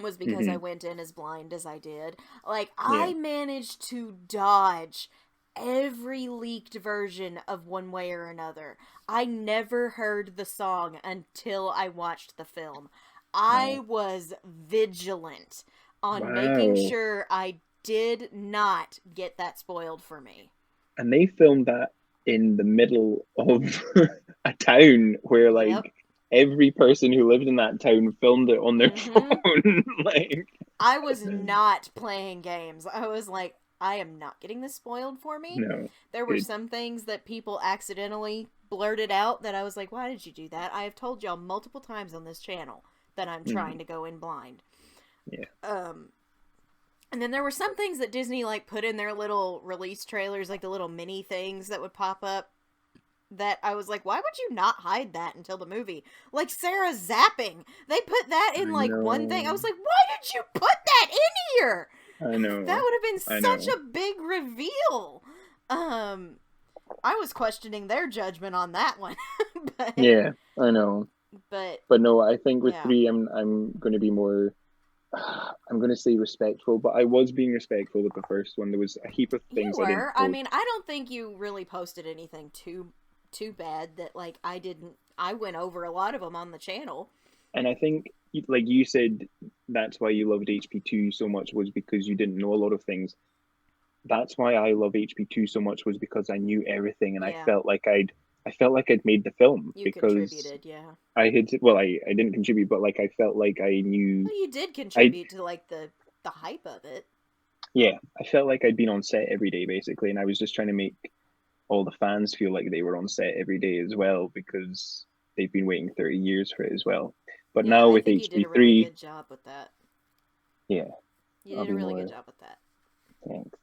Was because I went in as blind as I did. Like, I managed to dodge every leaked version of One Way or Another. I never heard the song until I watched the film. I was vigilant on making sure I did not get that spoiled for me. And they filmed that in the middle of a town where, like, every person who lived in that town filmed it on their phone. Like, I was not playing games. I was like, I am not getting this spoiled for me. No. There were some things that people accidentally blurted out that I was like, why did you do that? I have told y'all multiple times on this channel that I'm trying to go in blind. Yeah. And then there were some things that Disney, like, put in their little release trailers, like the little mini things that would pop up, that I was like, why would you not hide that until the movie? Like, Sarah zapping. They put that in, like, one thing. I was like, why did you put that in here? I know. That would have been such a big reveal. I was questioning their judgment on that one. But, yeah, I know. But no, I think with 3, I'm going to be more... I'm going to say respectful, but I was being respectful with the first one. There was a heap of things you were. I mean, I don't think you really posted anything too bad that, like, I went over a lot of them on the channel. And I think, like you said, that's why you loved HP2 so much, was because you didn't know a lot of things. That's why I love HP2 so much, was because I knew everything, and I felt like I'd made the film. You because contributed, I didn't contribute, but, like, I felt like I knew. Well, you did contribute to, like, the hype of it. Yeah, I felt like I'd been on set every day, basically, and I was just trying to make all the fans feel like they were on set every day as well, because they've been waiting 30 years for it as well. But now with HP3, you did a really good job with that. Yeah, you did a really good job with that. Thanks.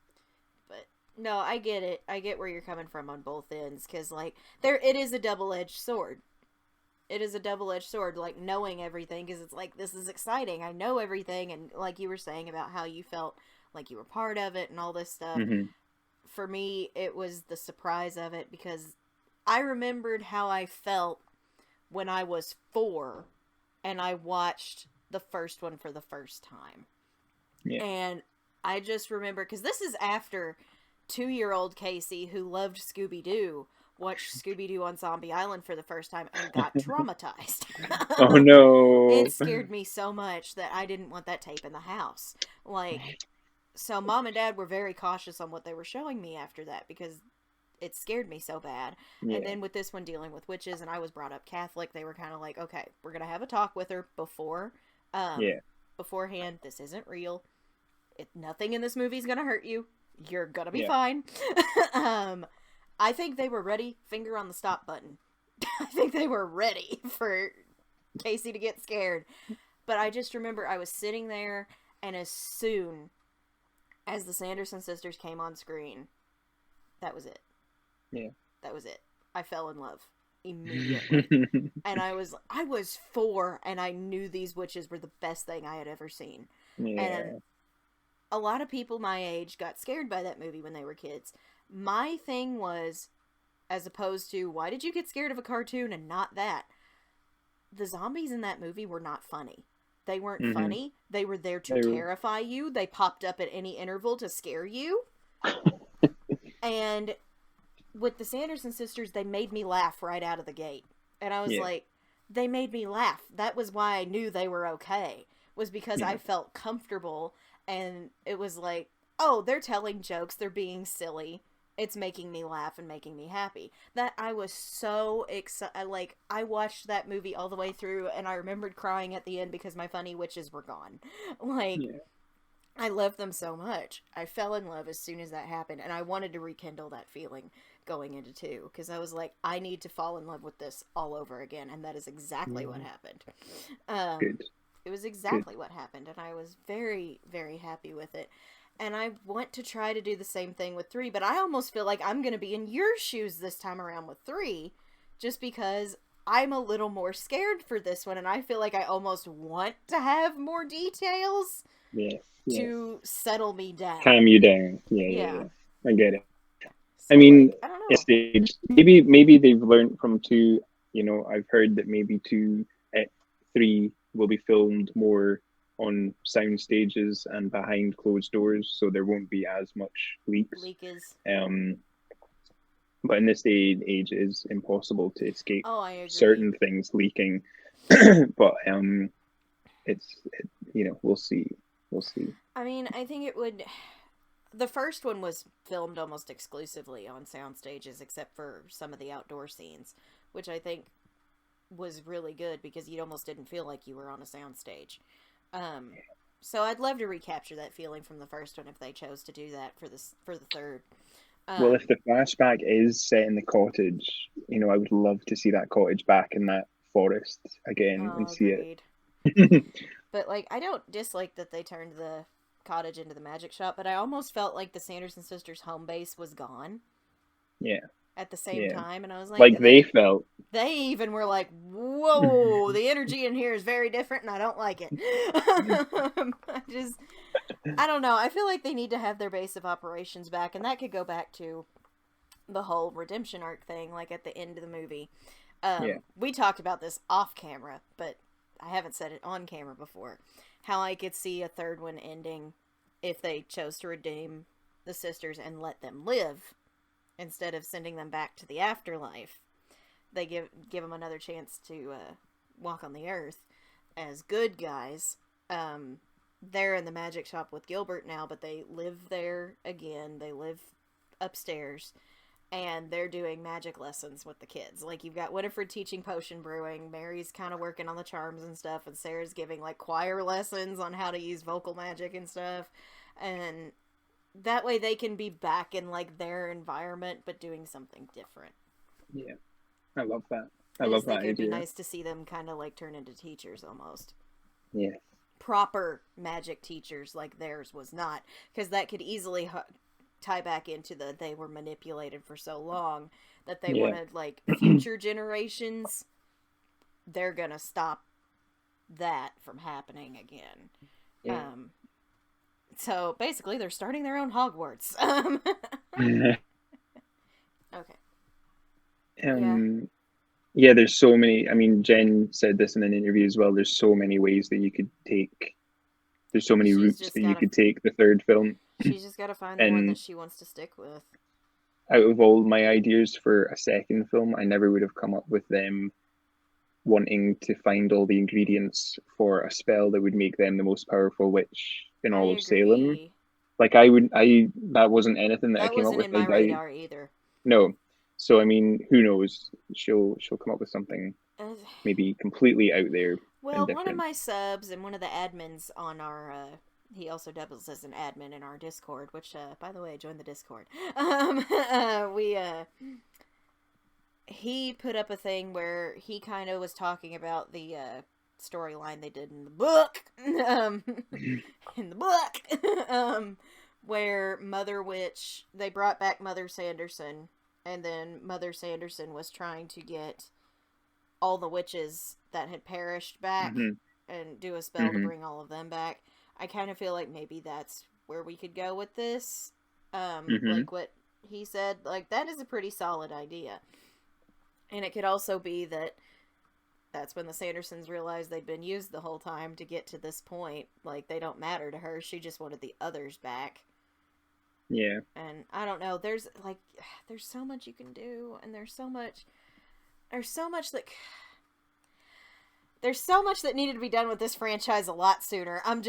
But no, I get it. I get where you're coming from on both ends, because, like, it is a double-edged sword. It is a double-edged sword, like, knowing everything, because it's like, this is exciting. I know everything, and like you were saying about how you felt like you were part of it and all this stuff. For me, it was the surprise of it, because I remembered how I felt when I was 4 and I watched the first one for the first time. Yeah. And I just remember, because this is after 2-year-old Casey, who loved Scooby-Doo, watched Scooby-Doo on Zombie Island for the first time and got traumatized. Oh no. It scared me so much that I didn't want that tape in the house. Like, so Mom and Dad were very cautious on what they were showing me after that, because it scared me so bad. Yeah. And then with this one dealing with witches, and I was brought up Catholic, they were kind of like, okay, we're going to have a talk with her beforehand. This isn't real. Nothing in this movie is going to hurt you. You're going to be fine. I think they were ready, finger on the stop button. I think they were ready for Casey to get scared. But I just remember I was sitting there, and as soon as the Sanderson sisters came on screen, that was it. Yeah. That was it. I fell in love immediately. And I was 4, and I knew these witches were the best thing I had ever seen. Yeah. And a lot of people my age got scared by that movie when they were kids. My thing was, as opposed to, why did you get scared of a cartoon and not that? The zombies in that movie were not funny. They weren't funny. They were there to terrify you. They popped up at any interval to scare you. And with the Sanderson sisters, they made me laugh right out of the gate. And I was like, they made me laugh. That was why I knew they were okay. Was because I felt comfortable. And it was like, oh, they're telling jokes. They're being silly. It's making me laugh and making me happy. That I was so excited. Like, I watched that movie all the way through, and I remembered crying at the end because my funny witches were gone. Like, I loved them so much. I fell in love as soon as that happened, and I wanted to rekindle that feeling going into 2, because I was like, I need to fall in love with this all over again, and that is exactly what happened. Good. It was exactly what happened, and I was very, very happy with it. And I want to try to do the same thing with 3, but I almost feel like I'm going to be in your shoes this time around with 3, just because I'm a little more scared for this one, and I feel like I almost want to have more details to settle me down. Calm you down. Yeah. I get it. So, I mean, like, I don't know. Maybe they've learned from 2. You know, I've heard that maybe 3 will be filmed more on sound stages and behind closed doors, so there won't be as much leaks. But in this day and age, it is impossible to escape certain things leaking. But we'll see. I mean, I think it would. The first one was filmed almost exclusively on sound stages, except for some of the outdoor scenes, which I think was really good because you almost didn't feel like you were on a sound stage. So I'd love to recapture that feeling from the first one if they chose to do that for the third. Well, if the flashback is set in the cottage, you know, I would love to see that cottage back in that forest again and see it. But, like, I don't dislike that they turned the cottage into the magic shop, but I almost felt like the Sanderson sisters' home base was gone. Yeah. At the same time, and I was like they felt. They even were like, whoa, the energy in here is very different, and I don't like it. I don't know. I feel like they need to have their base of operations back, and that could go back to the whole redemption arc thing, like at the end of the movie. We talked about this off camera, but I haven't said it on camera before. How I could see a third one ending if they chose to redeem the sisters and let them live instead of sending them back to the afterlife. They give them another chance to walk on the earth as good guys. They're in the magic shop with Gilbert now, but they live there again. They live upstairs, and they're doing magic lessons with the kids. Like, you've got Winifred teaching potion brewing, Mary's kind of working on the charms and stuff, and Sarah's giving, like, choir lessons on how to use vocal magic and stuff. And that way they can be back in, like, their environment, but doing something different. Yeah. I love that. I love that idea. It'd be nice to see them kind of, like, turn into teachers almost. Yeah. Proper magic teachers like theirs was not. Because that could easily tie back into they were manipulated for so long that they wanted, like, future generations, they're gonna stop that from happening again. Yeah. So basically they're starting their own Hogwarts. Okay. Yeah, there's so many. I mean, Jen said this in an interview as well. There's so many ways that you could take. There's so many routes that you could take the third film. She's just got to find the one that she wants to stick with. Out of all my ideas for a second film, I never would have come up with them wanting to find all the ingredients for a spell that would make them the most powerful witch in all of Salem. Like, that wasn't anything that I came up with. That wasn't in my radar either. No. So, I mean, who knows? She'll come up with something maybe completely out there. Well, one of my subs and one of the admins on our, he also doubles as an admin in our Discord, which, by the way, join the Discord. He put up a thing where he kind of was talking about the storyline they did in the book, where Mother Witch, they brought back Mother Sanderson, and then Mother Sanderson was trying to get all the witches that had perished back and do a spell to bring all of them back. I kind of feel like maybe that's where we could go with this. Like what he said, like, that is a pretty solid idea. And it could also be that that's when the Sandersons realized they'd been used the whole time to get to this point. Like, they don't matter to her. She just wanted the others back. Yeah. And I don't know. There's so much you can do, and there's so much that needed to be done with this franchise a lot sooner. I'm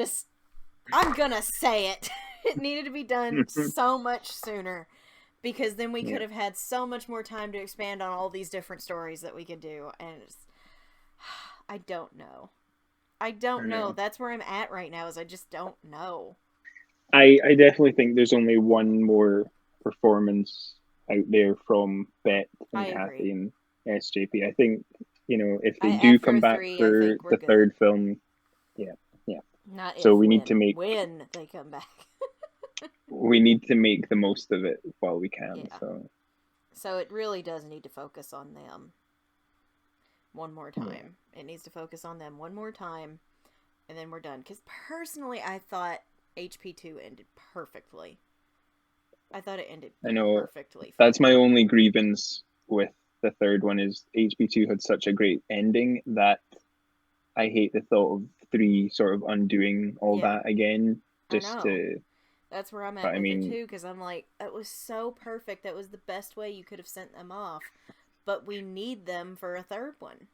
gonna say it. It needed to be done so much sooner. Because then we could have had so much more time to expand on all these different stories that we could do. And I don't know. I don't know. That's where I'm at right now, is I just don't know. I definitely think there's only one more performance out there from Bette and Kathy and SJP. I think, if they do come back for the third film, Not so if, we when, need to make... when they come back. We need to make the most of it while we can. Yeah. So it really does need to focus on them one more time. Yeah. It needs to focus on them one more time, and then we're done. Because personally, I thought HP2 ended perfectly. I thought it ended perfectly. That's my only grievance with the third one, is HP2 had such a great ending that I hate the thought of 3 sort of undoing all that again. That's where I'm at with it too, because I'm like, that was so perfect. That was the best way you could have sent them off. But we need them for a third one.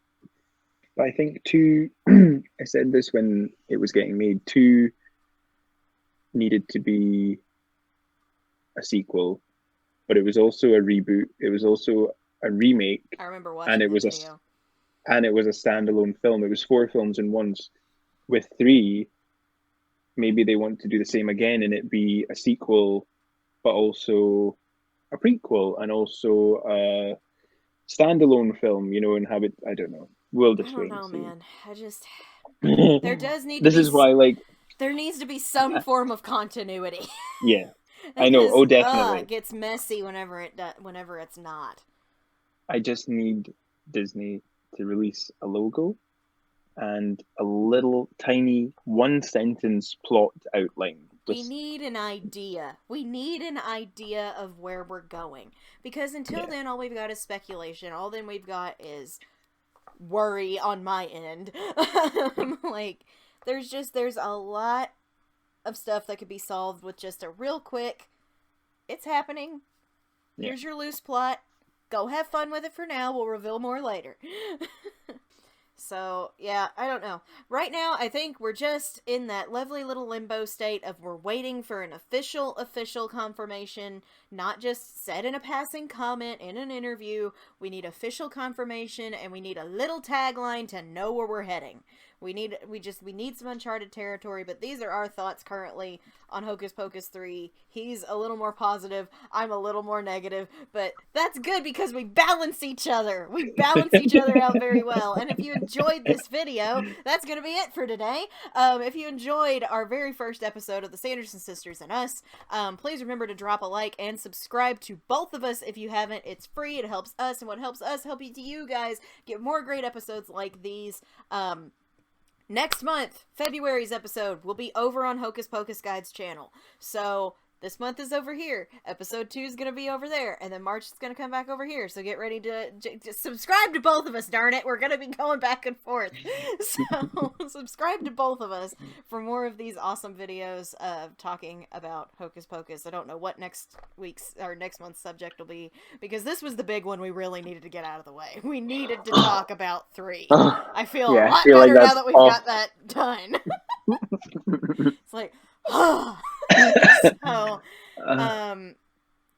But I think 2, I said this when it was getting made, 2 needed to be a sequel, but it was also a reboot. It was also a remake. I remember watching and it was video. And it was a standalone film. It was 4 films in one. With 3, maybe they want to do the same again, and it be a sequel, but also a prequel, and also a standalone film, and have it, I don't know. We'll just wait and see. Man. There does need to This be... is why, there needs to be some form of continuity. Yeah. I know. Oh, definitely. It gets messy whenever it's not. I just need Disney to release a logo and a little tiny 1-sentence plot outline. We need an idea. We need an idea of where we're going. Because until then, all we've got is speculation. All then we've got is worry on my end. There's a lot of stuff that could be solved with just a real quick, it's happening. Here's your loose plot. Go have fun with it for now. We'll reveal more later. So, yeah, I don't know. Right now, I think we're just in that lovely little limbo state of we're waiting for an official confirmation, not just said in a passing comment in an interview. We need official confirmation, and we need a little tagline to know where we're heading. We need some uncharted territory, but these are our thoughts currently on Hocus Pocus 3. He's a little more positive, I'm a little more negative, but that's good because we balance each other. We balance each other out very well. And if you enjoyed this video, that's going to be it for today. If you enjoyed our very first episode of the Sanderson Sisters and Us, please remember to drop a like and subscribe to both of us if you haven't. It's free, it helps us, and what helps us help you guys get more great episodes like these. Next month, February's episode will be over on Hocus Pocus Guide's channel. So, this month is over here. Episode 2 is going to be over there. And then March is going to come back over here. So get ready to subscribe to both of us, darn it. We're going to be going back and forth. So, subscribe to both of us for more of these awesome videos of talking about Hocus Pocus. I don't know what next month's subject will be, because this was the big one we really needed to get out of the way. We needed to talk about 3. I feel a lot better now that we've got that done. It's like, so,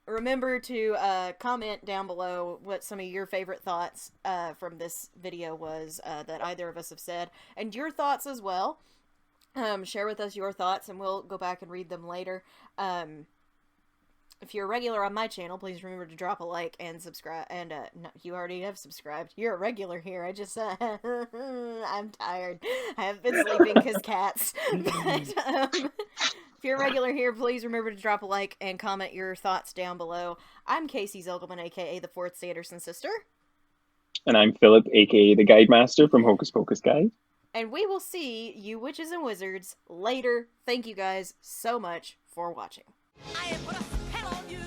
remember to comment down below what some of your favorite thoughts from this video was that either of us have said, and your thoughts as well. Share with us your thoughts, and we'll go back and read them later. If you're a regular on my channel, please remember to drop a like and subscribe. And no, you already have subscribed. You're a regular here. I just I'm tired. I have been sleeping because cats. But if you're a regular here, please remember to drop a like and comment your thoughts down below. I'm Casey Zogelman, aka the 4th Sanderson Sister. And I'm Philip, aka the Guide Master from Hocus Pocus Guide. And we will see you witches and wizards later. Thank you guys so much for watching. I put a spell on you.